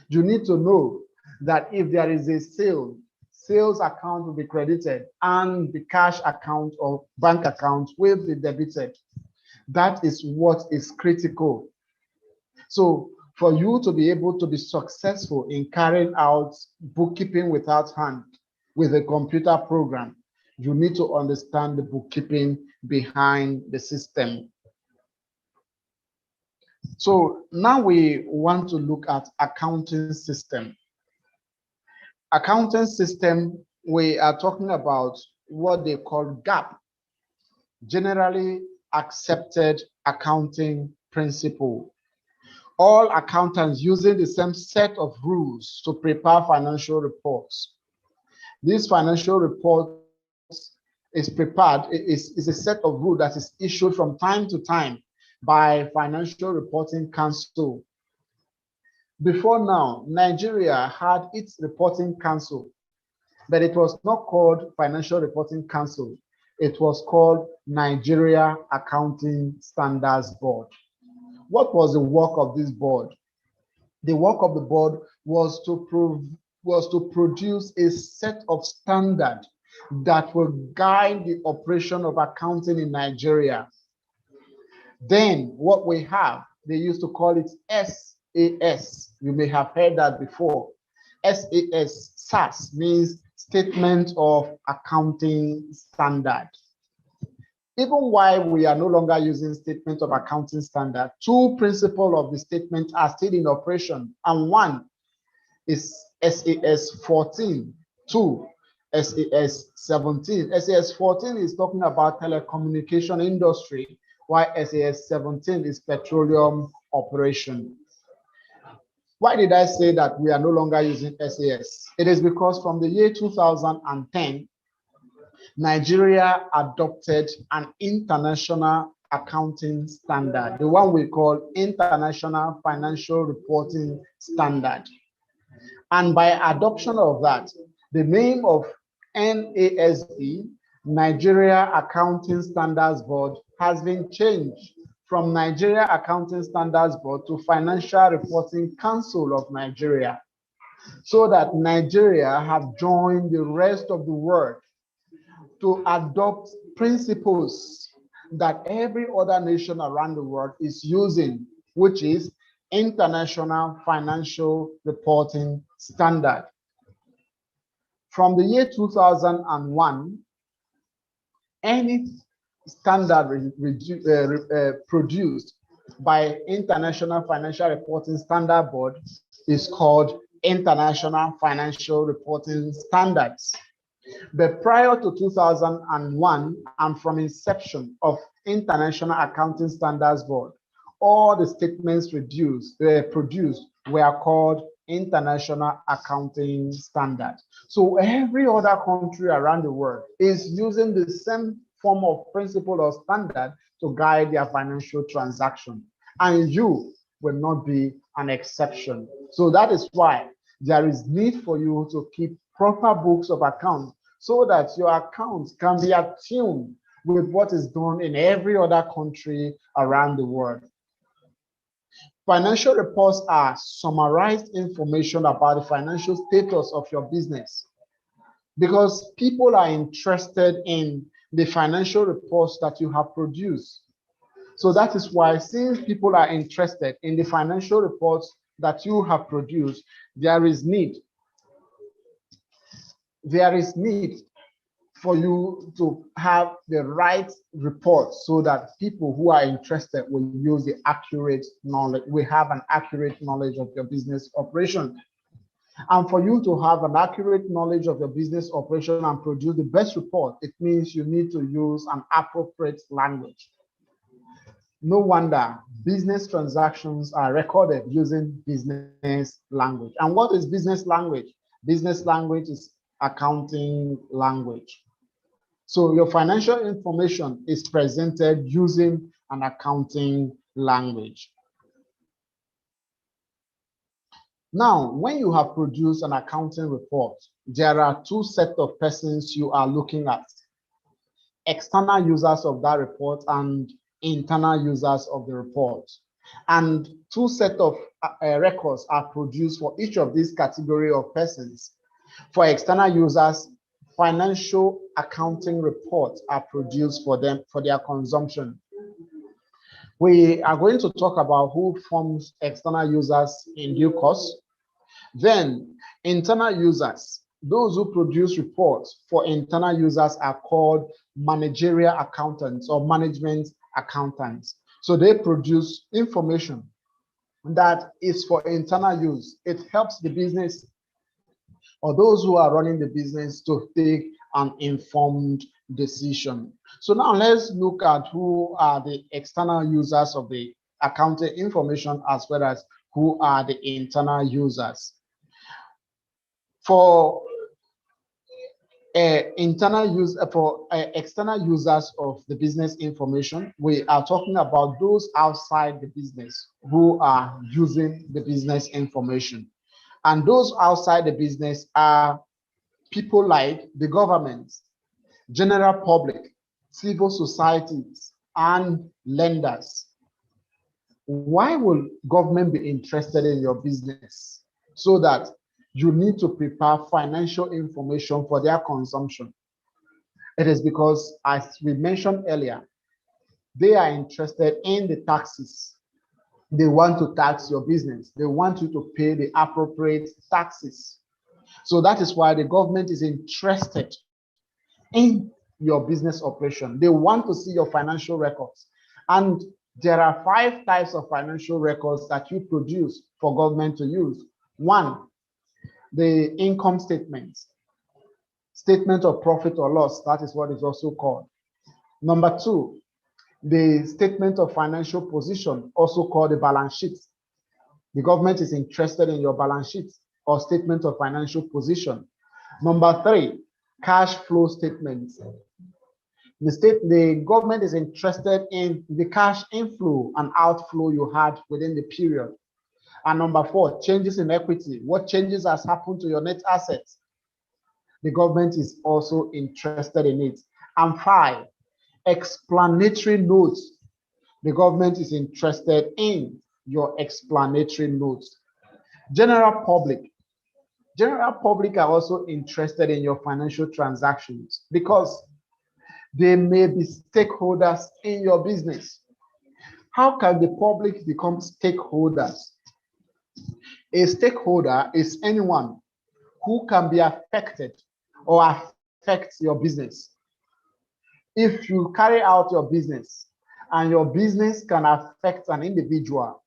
You need to know that if there is a sales account will be credited and the cash account or bank account will be debited. That is what is critical. So for you to be able to be successful in carrying out bookkeeping without hand with a computer program, you need to understand the bookkeeping behind the system. So now we want to look at accounting system. Accounting system, we are talking about what they call GAAP, generally accepted accounting principle. All accountants using the same set of rules to prepare financial reports. This financial report is prepared, is a set of rules that is issued from time to time by Financial Reporting Council. Before now, Nigeria had its reporting council, but it was not called Financial Reporting Council. It was called Nigeria Accounting Standards Board. What was the work of this board? The work of the board was to produce a set of standards that will guide the operation of accounting in Nigeria. Then what we have, they used to call it SAS. You may have heard that before. SAS means Statement of Accounting Standard. Even while we are no longer using Statement of Accounting Standard, two principles of the statement are still in operation, and one is SAS 14, two, SAS 17. SAS 14 is talking about telecommunication industry, while SAS 17 is petroleum operation. Why did I say that we are no longer using SAS? It is because from the year 2010, Nigeria adopted an international accounting standard, the one we call International Financial Reporting Standard. And by adoption of that, the name of NASB, Nigeria Accounting Standards Board, has been changed from Nigeria Accounting Standards Board to Financial Reporting Council of Nigeria, so that Nigeria have joined the rest of the world to adopt principles that every other nation around the world is using, which is International Financial Reporting Standard. From the year 2001, any standard produced by International Financial Reporting Standard Board is called International Financial Reporting Standards. But prior to 2001, and from inception of International Accounting Standards Board, all the statements produced were called International Accounting Standards. So every other country around the world is using the same form of principle or standard to guide their financial transaction, and you will not be an exception. So that is why there is need for you to keep proper books of accounts, so that your accounts can be attuned with what is done in every other country around the world. Financial reports are summarized information about the financial status of your business, because people are interested in the financial reports that you have produced. So that is why, since people are interested in the financial reports that you have produced, there is need for you to have the right report so that people who are interested will use the accurate knowledge. We have an accurate knowledge of your business operation. And for you to have an accurate knowledge of your business operation and produce the best report, it means you need to use an appropriate language. No wonder business transactions are recorded using business language. And what is business language? Business language is accounting language. So your financial information is presented using an accounting language. Now, when you have produced an accounting report, there are two sets of persons you are looking at: external users of that report and internal users of the report. And two sets of records are produced for each of these category of persons. For external users, financial accounting reports are produced for them for their consumption. We are going to talk about who forms external users in due course. Then internal users, those who produce reports for internal users are called managerial accountants or management accountants. So they produce information that is for internal use. It helps the business or those who are running the business to take an informed decision. So now let's look at who are the external users of the accounting information as well as who are the internal users. For external users of the business information, we are talking about those outside the business who are using the business information. And those outside the business are people like the government, general public, civil societies, and lenders. Why will government be interested in your business? So that you need to prepare financial information for their consumption. It is because, as we mentioned earlier, they are interested in the taxes. They want to tax your business. They want you to pay the appropriate taxes. So that is why the government is interested in your business operation. They want to see your financial records. And there are 5 types of financial records that you produce for government to use. 1, the income statement, statement of profit or loss, that is what is also called. Number 2, the statement of financial position, also called the balance sheet. The government is interested in your balance sheet or statement of financial position. Number 3, cash flow statements. The government is interested in the cash inflow and outflow you had within the period. And number 4, changes in equity. What changes has happened to your net assets? The government is also interested in it. And 5, explanatory notes. The government is interested in your explanatory notes. General public are also interested in your financial transactions because they may be stakeholders in your business. How can the public become stakeholders? A stakeholder is anyone who can be affected or affect your business. If you carry out your business and your business can affect an individual,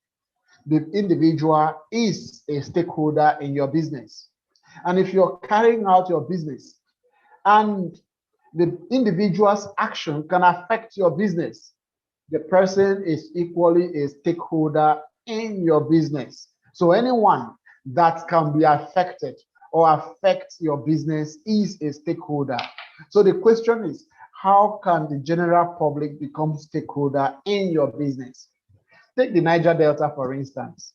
the individual is a stakeholder in your business. And if you're carrying out your business and the individual's action can affect your business, the person is equally a stakeholder in your business. So anyone that can be affected or affect your business is a stakeholder. So the question is, how can the general public become stakeholder in your business? Take the Niger Delta, for instance.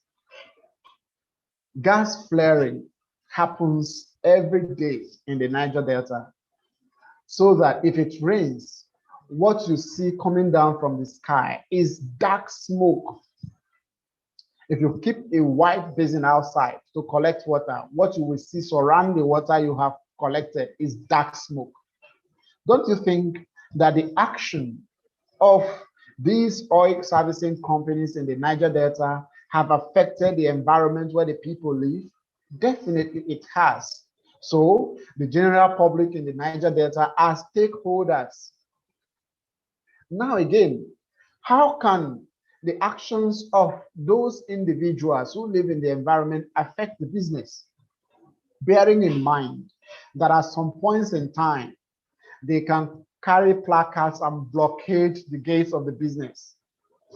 Gas flaring happens every day in the Niger Delta. So that if it rains, what you see coming down from the sky is dark smoke. If you keep a white basin outside to collect water, what you will see surround the water you have collected is dark smoke. Don't you think that the action of these oil servicing companies in the Niger Delta have affected the environment where the people live? Definitely it has. So the general public in the Niger Delta are stakeholders. Now again, how can the actions of those individuals who live in the environment affect the business? Bearing in mind that at some points in time, they can carry placards and blockade the gates of the business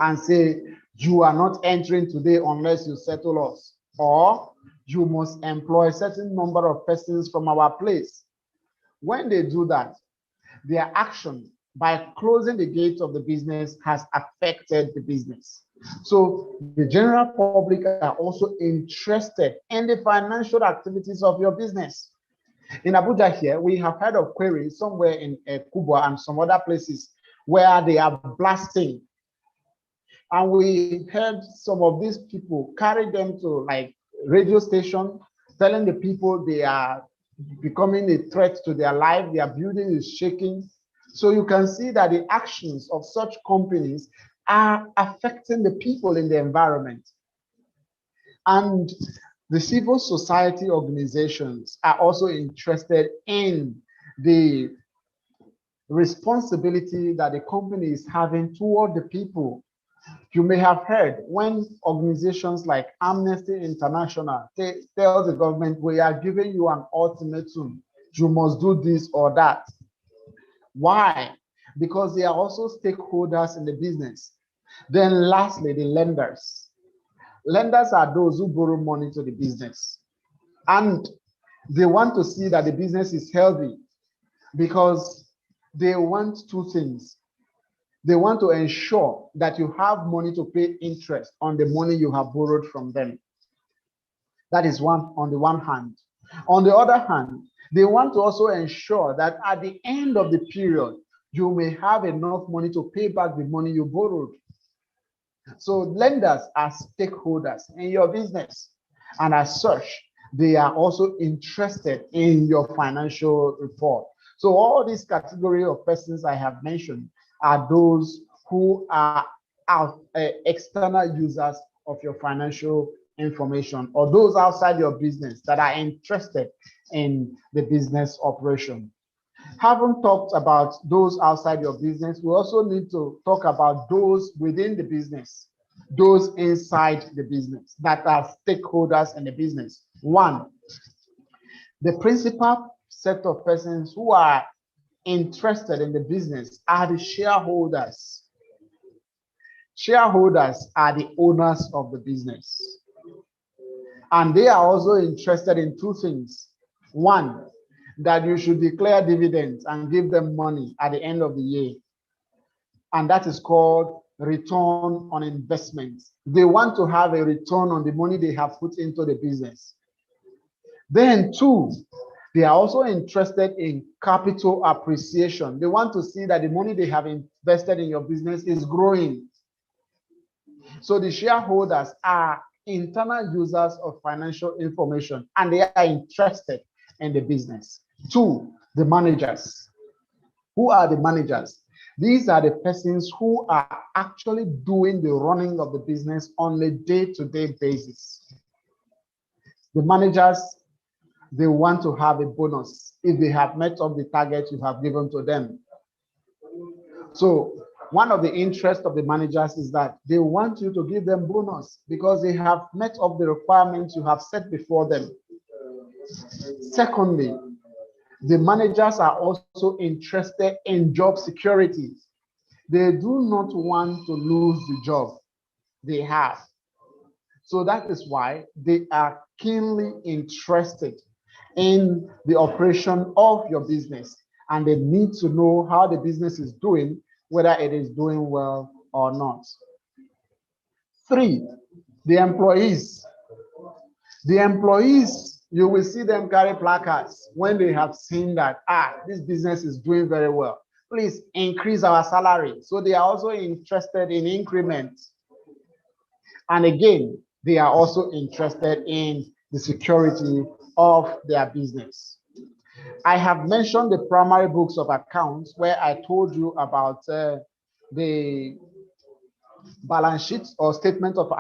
and say, you are not entering today unless you settle us, or you must employ a certain number of persons from our place. When they do that, their action by closing the gates of the business has affected the business. So the general public are also interested in the financial activities of your business. In Abuja here, we have heard of queries somewhere in Kubwa and some other places where they are blasting. And we heard some of these people carry them to like radio station, telling the people they are becoming a threat to their life, their building is shaking. So you can see that the actions of such companies are affecting the people in the environment. And the civil society organizations are also interested in the responsibility that the company is having toward the people. You may have heard when organizations like Amnesty International tell the government, we are giving you an ultimatum, you must do this or that. Why? Because they are also stakeholders in the business. Then lastly, the lenders. Lenders are those who borrow money to the business. And they want to see that the business is healthy because they want two things. They want to ensure that you have money to pay interest on the money you have borrowed from them. That is one on the one hand. On the other hand, they want to also ensure that at the end of the period, you may have enough money to pay back the money you borrowed. So lenders are stakeholders in your business, and as such, they are also interested in your financial report. So all these category of persons I have mentioned are those who are external users of your financial information, or those outside your business that are interested in the business operation. Having talked about those outside your business, we also need to talk about those within the business, those inside the business that are stakeholders in the business. One, the principal set of persons who are interested in the business are the shareholders. Shareholders are the owners of the business. And they are also interested in two things. One, that you should declare dividends and give them money at the end of the year. And that is called return on investment. They want to have a return on the money they have put into the business. Then two, they are also interested in capital appreciation. They want to see that the money they have invested in your business is growing. So the shareholders are internal users of financial information, and they are interested in the business. Two, the managers. Who are the managers? These are the persons who are actually doing the running of the business on a day-to-day basis. The managers, they want to have a bonus if they have met up the target you have given to them. So one of the interests of the managers is that they want you to give them bonus because they have met up the requirements you have set before them. Secondly, the managers are also interested in job security. They do not want to lose the job they have. So that is why they are keenly interested in the operation of your business, and they need to know how the business is doing, whether it is doing well or not. Three, the employees. The employees, you will see them carry placards when they have seen that, this business is doing very well. Please increase our salary. So they are also interested in increments. And again, they are also interested in the security of their business. I have mentioned the primary books of accounts where I told you about the balance sheet or statement of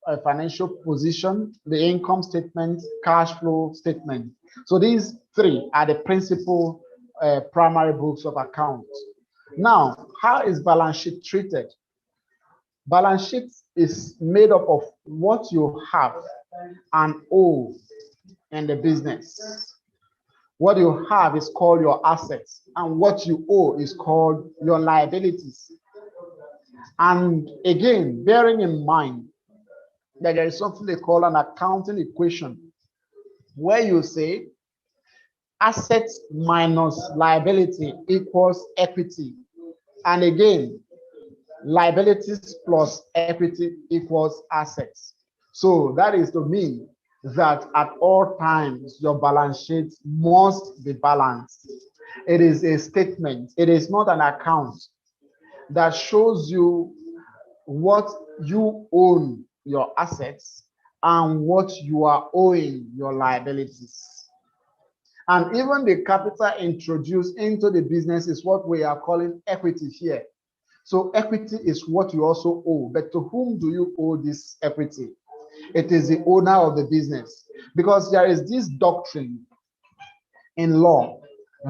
a financial position, the income statement, cash flow statement. So these three are the principal primary books of accounts. Now, how is balance sheet treated? Balance sheet is made up of what you have and owe in the business. What you have is called your assets, and what you owe is called your liabilities. And again, bearing in mind that there is something they call an accounting equation, where you say assets minus liability equals equity. And again, liabilities plus equity equals assets. So that is to mean that at all times, your balance sheet must be balanced. It is a statement, it is not an account that shows you what you own, your assets, and what you are owing, your liabilities. And even the capital introduced into the business is what we are calling equity here. So equity is what you also owe. But to whom do you owe this equity? It is the owner of the business. Because there is this doctrine in law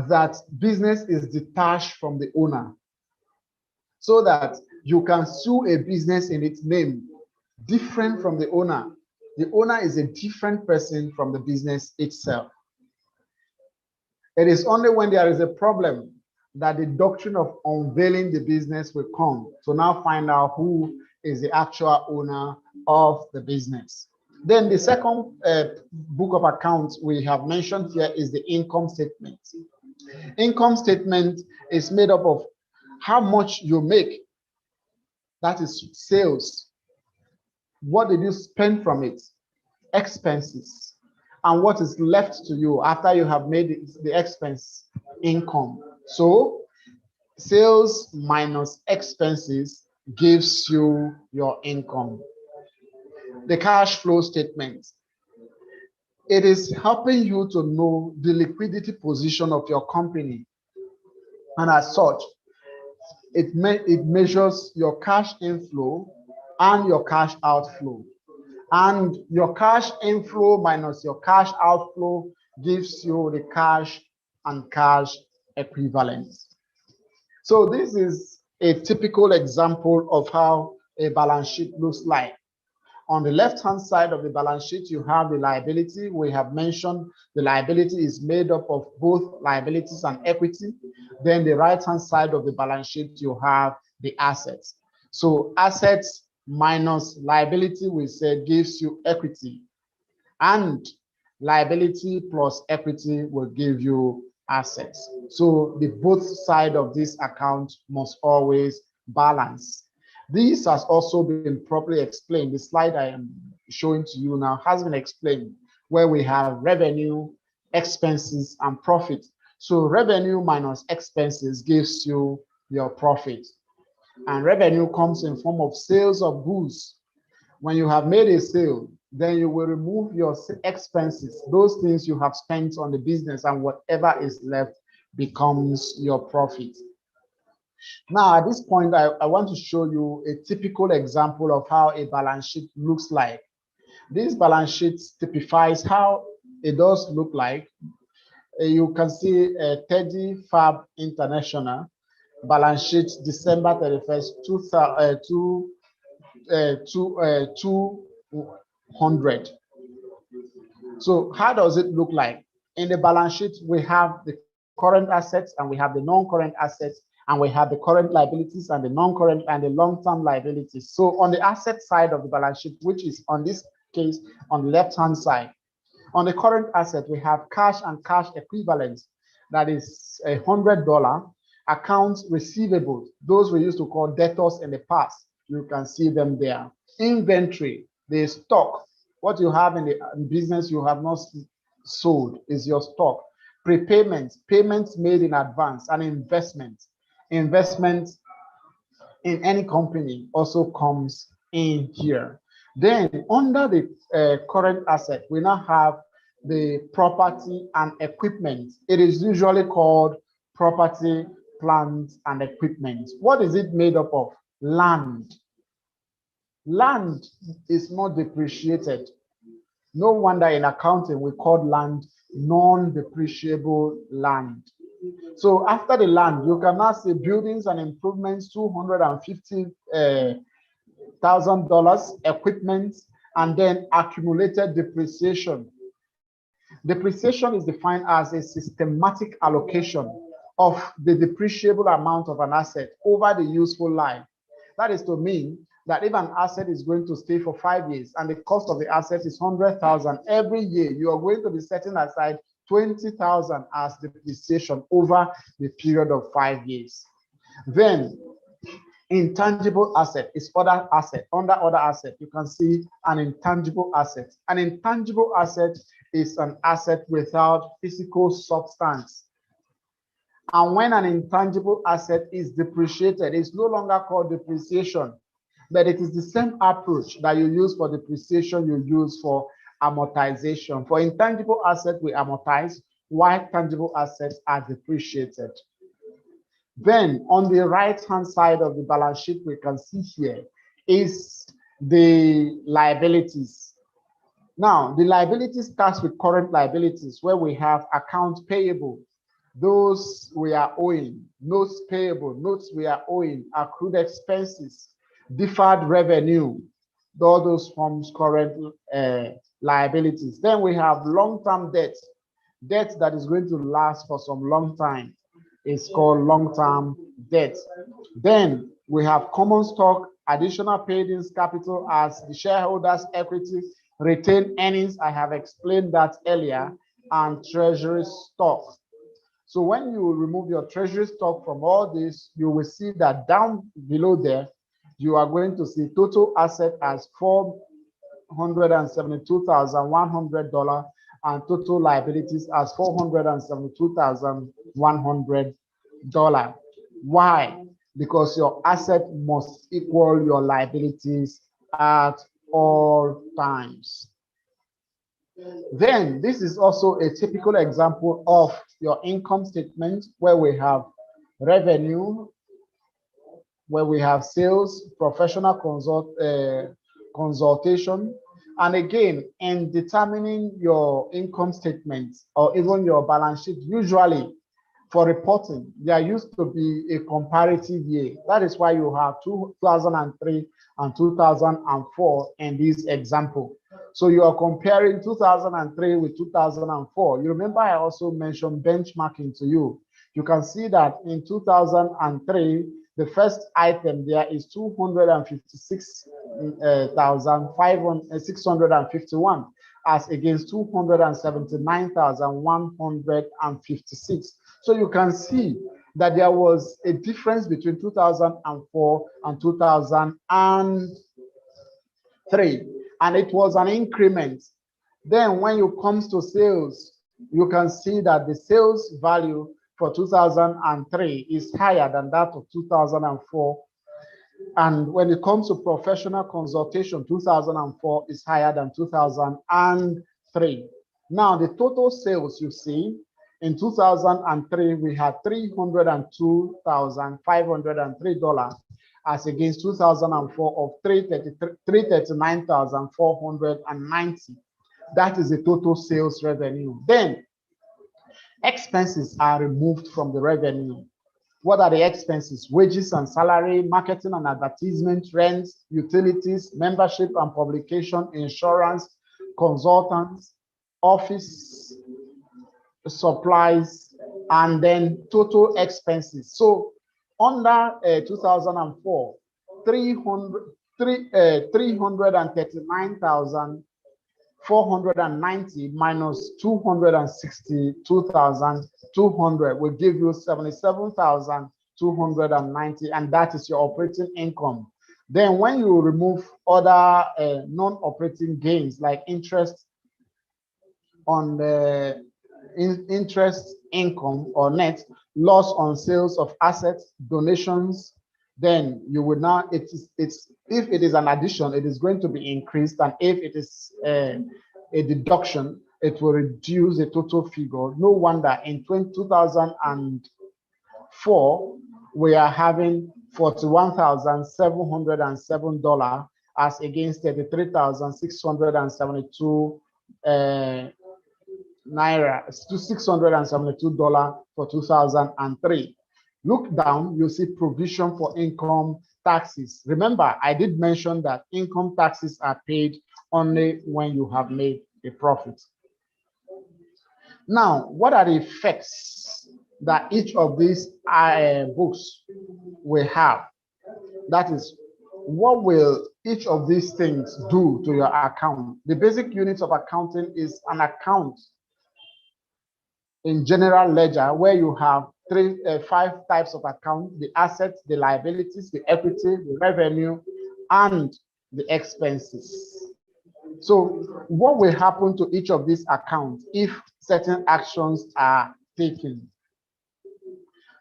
that business is detached from the owner, so that you can sue a business in its name different from the owner. The owner is a different person from the business itself. It is only when there is a problem that the doctrine of unveiling the business will come to now find out who is the actual owner of the business. Then the second book of accounts we have mentioned here is the income statement. Income statement is made up of how much you make, that is sales. What did you spend from it? Expenses. And what is left to you after you have made the expense? Income. So sales minus expenses gives you your income. The cash flow statement. It is helping you to know the liquidity position of your company. And as such, it measures your cash inflow and your cash outflow. And your cash inflow minus your cash outflow gives you the cash and cash equivalent. So this is a typical example of how a balance sheet looks like. On the left-hand side of the balance sheet, you have the liability. We have mentioned the liability is made up of both liabilities and equity. Then the right-hand side of the balance sheet, you have the assets. So assets minus liability, we said, gives you equity. And liability plus equity will give you assets. So the both side of this account must always balance. This has also been properly explained. The slide I am showing to you now has been explained, where we have revenue, expenses, and profit. So revenue minus expenses gives you your profit. And revenue comes in form of sales of goods. When you have made a sale, then you will remove your expenses, those things you have spent on the business, and whatever is left becomes your profit. Now, at this point, I want to show you a typical example of how a balance sheet looks like. This balance sheet typifies how it does look like. You can see Teddy Fab International balance sheet December 31st, 200. So how does it look like? In the balance sheet, we have the current assets and we have the non-current assets, and we have the current liabilities and the non-current and the long-term liabilities. So on the asset side of the balance sheet, which is on this case on the left-hand side, on the current asset, we have cash and cash equivalents. That is $100. Accounts receivable, those we used to call debtors in the past. You can see them there. Inventory, the stock, what you have in the business you have not sold is your stock. Prepayments, payments made in advance, and investment. Investment in any company also comes in here. Then under the current asset, we now have the property and equipment. It is usually called property, plant, and equipment. What is it made up of? Land. Land is not depreciated. No wonder in accounting we call land non-depreciable land. So after the land, you can now say buildings and improvements, $250,000, equipment, and then accumulated depreciation. Depreciation is defined as a systematic allocation of the depreciable amount of an asset over the useful life. That is to mean that if an asset is going to stay for 5 years and the cost of the asset is 100,000, every year you are going to be setting aside 20,000 as depreciation over the period of 5 years. Then intangible asset is other asset. Under other asset, you can see an intangible asset. An intangible asset is an asset without physical substance. And when an intangible asset is depreciated, it's no longer called depreciation, but it is the same approach that you use for depreciation, you use for amortization. For intangible assets, we amortize, while tangible assets are depreciated. Then on the right-hand side of the balance sheet, we can see here is the liabilities. Now, the liability starts with current liabilities, where we have accounts payable, those we are owing, notes payable, notes we are owing, accrued expenses, deferred revenue, all those forms current liabilities. Then we have long-term debt, debt that is going to last for some long time. It's called long-term debt. Then we have common stock, additional paid-in capital as the shareholders' equity, retained earnings, I have explained that earlier, and treasury stock. So when you remove your treasury stock from all this, you will see that down below there, you are going to see total asset as $472,100 and total liabilities as $472,100. Why? Because your asset must equal your liabilities at all times. Then this is also a typical example of your income statement, where we have revenue, where we have sales, professional consultation. And again, in determining your income statement or even your balance sheet, usually for reporting, there used to be a comparative year. That is why you have 2003 and 2004 in this example. So you are comparing 2003 with 2004. You remember I also mentioned benchmarking to you. You can see that in 2003, the first item there is 256,651 as against 279,156. So you can see that there was a difference between 2004 and 2003, and it was an increment. Then when you come to sales, you can see that the sales value for 2003 is higher than that of 2004. And when it comes to professional consultation, 2004 is higher than 2003. Now, the total sales you see, in 2003, we had $302,503 as against 2004 of $339,490. That is the total sales revenue. Then expenses are removed from the revenue. What are the expenses? Wages and salary, marketing and advertisement, rents, utilities, membership and publication, insurance, consultants, office supplies, and then total expenses. So under 2004, 339,490 minus 262,200 will give you 77,290, and that is your operating income. Then when you remove other non-operating gains like interest on the interest income or net, loss on sales of assets, donations, then you will now, if it is an addition, it is going to be increased, and if it is a deduction, it will reduce the total figure. No wonder in 2004 we are having $41,707 as against $33,672 naira to $672 for 2003. Look down, you see provision for income taxes. Remember, I did mention that income taxes are paid only when you have made a profit. Now, what are the effects that each of these books will have? That is, what will each of these things do to your account? The basic units of accounting is an account in general ledger where you have five types of accounts: the assets, the liabilities, the equity, the revenue, and the expenses. So what will happen to each of these accounts if certain actions are taken?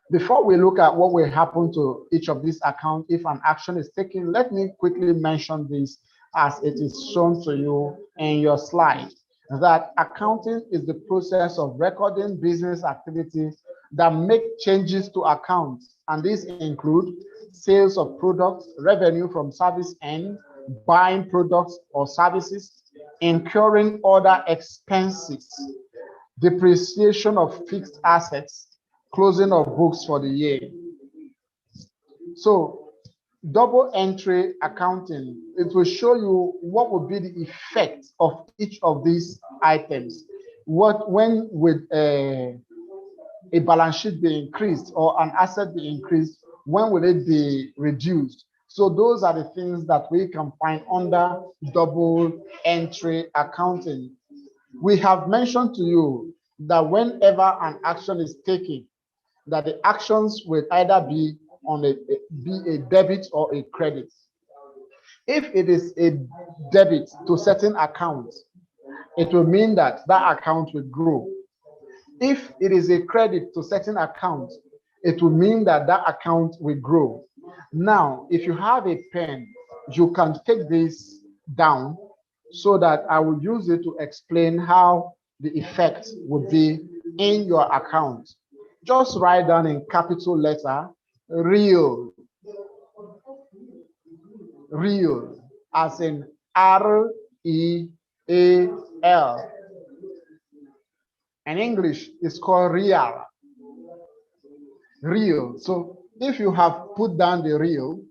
Before we look at what will happen to each of these accounts if an action is taken, let me quickly mention this as it is shown to you in your slide, that accounting is the process of recording business activities that make changes to accounts, and these include sales of products, revenue from service end, buying products or services, incurring other expenses, depreciation of fixed assets, closing of books for the year. So double entry accounting, it will show you what will be the effect of each of these items. When would a balance sheet be increased or an asset be increased? When will it be reduced? So those are the things that we can find under double entry accounting. We have mentioned to you that whenever an action is taken, that the actions will either be a debit or a credit. If it is a debit to certain accounts, it will mean that that account will grow. If it is a credit to certain accounts, it will mean that that account will grow. Now, if you have a pen, you can take this down so that I will use it to explain how the effect would be in your account. Just write down in capital letter, real. Real, as in R-E-A-L. In English, it's called real. Real. So if you have put down the real,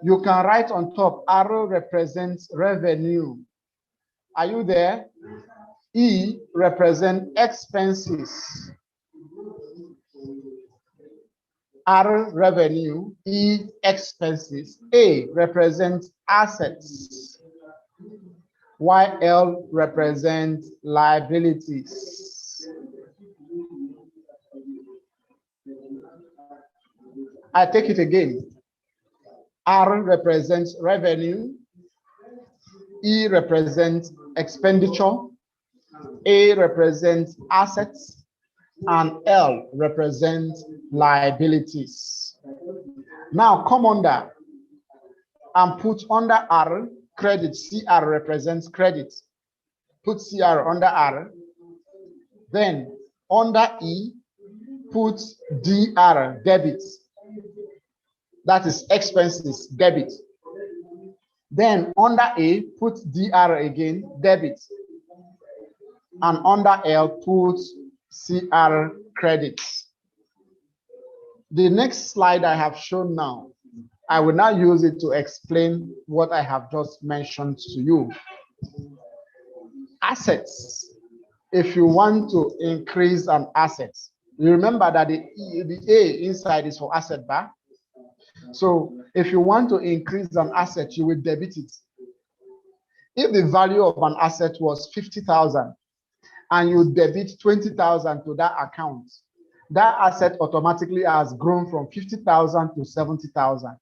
you can write on top, R represents revenue. Are you there? E represents expenses. R revenue, E expenses. A represents assets, while L represents liabilities. I take it again. R represents revenue, E represents expenditure, A represents assets, and L represents liabilities. Now come under and put under R credit. CR represents credit. Put CR under R. Then under E, put DR, debit. That is expenses, debit. Then under A, put DR again, debit. And under L, put CR credits. The next slide I have shown now, I will now use it to explain what I have just mentioned to you. Assets. If you want to increase an asset, you remember that the A inside is for asset bar. So if you want to increase an asset, you will debit it. If the value of an asset was 50,000 and you debit 20,000 to that account, that asset automatically has grown from 50,000 to 70,000.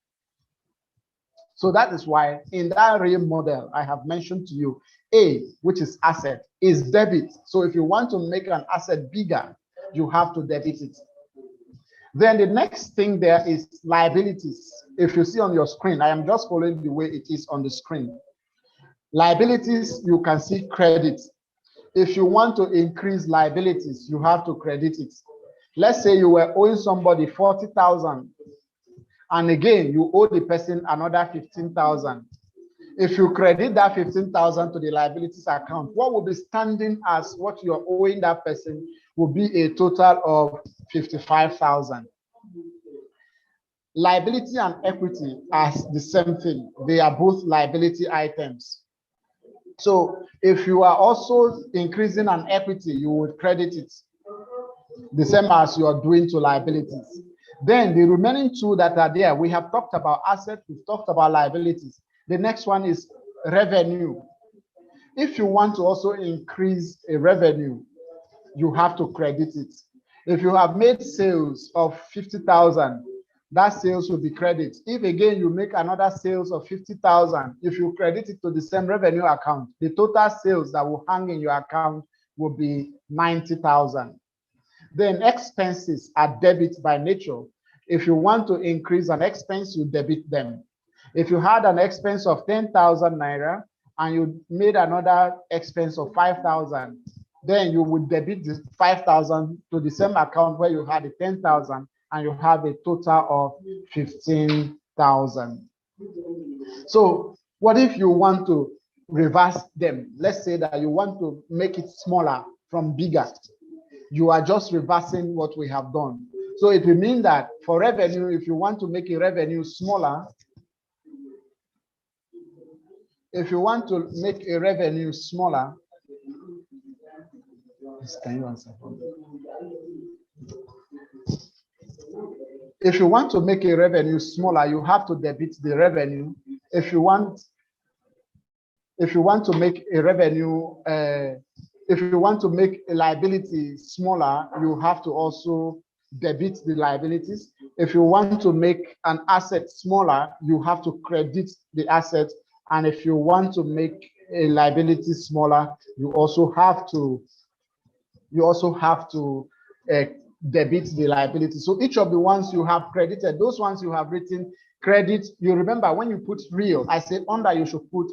So that is why in that real model, I have mentioned to you, A, which is asset, is debit. So if you want to make an asset bigger, you have to debit it. Then the next thing there is liabilities. If you see on your screen, I am just following the way it is on the screen. Liabilities, you can see credit. If you want to increase liabilities, you have to credit it. Let's say you were owing somebody 40,000, and again, you owe the person another 15,000. If you credit that 15,000 to the liabilities account, what will be standing as what you're owing that person will be a total of 55,000. Liability and equity are the same thing. They are both liability items. So if you are also increasing an equity, you would credit it the same as you are doing to liabilities. Then the remaining two that are there, we have talked about assets, we've talked about liabilities. The next one is revenue. If you want to also increase a revenue, you have to credit it. If you have made sales of 50,000, that sales will be credit. If again you make another sales of 50,000, if you credit it to the same revenue account, the total sales that will hang in your account will be 90,000. Then expenses are debit by nature. If you want to increase an expense, you debit them. If you had an expense of 10,000 naira and you made another expense of 5,000, then you would debit the 5,000 to the same account where you had the 10,000 and you have a total of 15,000. So what if you want to reverse them? Let's say that you want to make it smaller from bigger. You are just reversing what we have done. So it will mean that for revenue, if you want to make a revenue smaller, if you want to make a revenue smaller, can you answer for me? If you want to make a revenue smaller, you have to debit the revenue. If you want to make a revenue, if you want to make a liability smaller, you have to also debit the liabilities. If you want to make an asset smaller, you have to credit the asset. And if you want to make a liability smaller, you also have to debit the liability. So each of the ones you have credited, those ones you have written credit, you remember when you put real, I said under you should put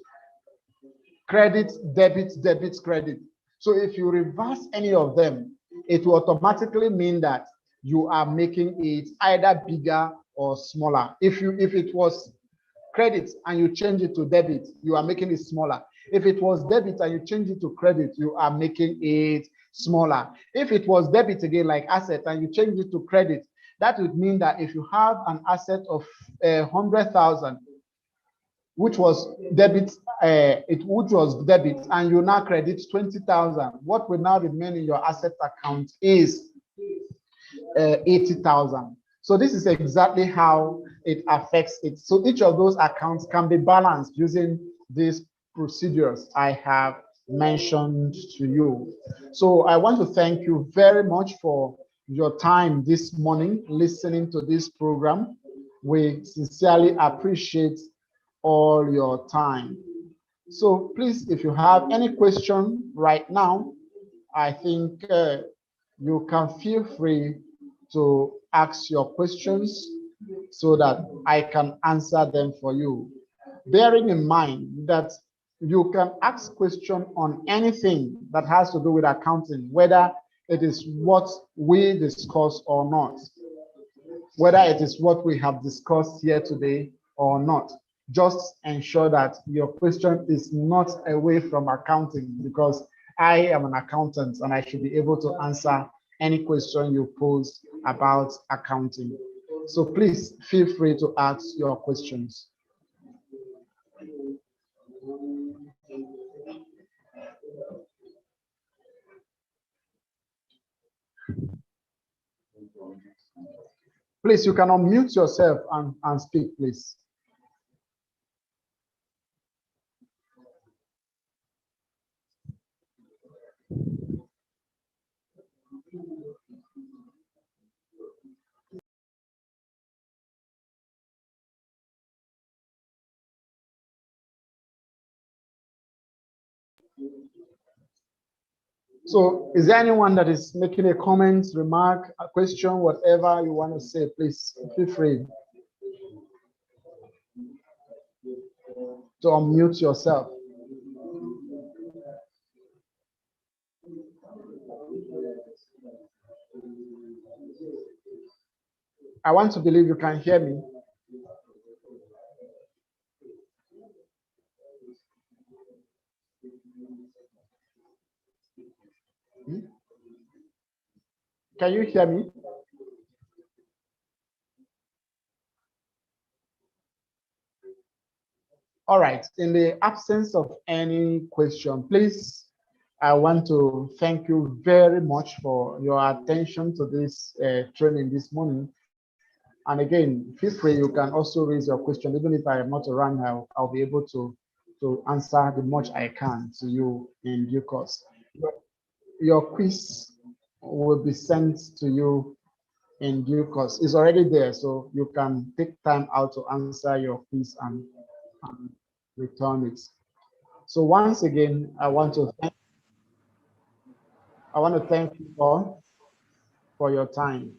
credit, debit, debit, credit. So if you reverse any of them, it will automatically mean that you are making it either bigger or smaller. If it was credit and you change it to debit, you are making it smaller. If it was debit and you change it to credit, you are making it smaller. If it was debit again, like asset, and you change it to credit, that would mean that if you have an asset of 100,000, which was debit, and you now credit 20,000, what will now remain in your asset account is 80,000. So this is exactly how it affects it. So each of those accounts can be balanced using these procedures I have mentioned to you. So I want to thank you very much for your time this morning listening to this program. We sincerely appreciate all your time. So please, if you have any question right now, I think you can feel free to ask your questions so that I can answer them for you. Bearing in mind that you can ask questions on anything that has to do with accounting, whether it is what we discuss or not, whether it is what we have discussed here today or not. Just ensure that your question is not away from accounting, because I am an accountant and I should be able to answer any question you pose about accounting. So please feel free to ask your questions. Please, you can unmute yourself and speak, please. So is there anyone that is making a comment, remark, a question, whatever you want to say, please feel free to unmute yourself. I want to believe you can hear me. Can you hear me? All right. In the absence of any question, please, I want to thank you very much for your attention to this training this morning. And again, feel free, you can also raise your question. Even if I am not around, I'll be able to answer the much I can to you in due course. Your quiz will be sent to you in due course. It's already there, so you can take time out to answer your quiz and return it. So once again, I want to thank you all for your time.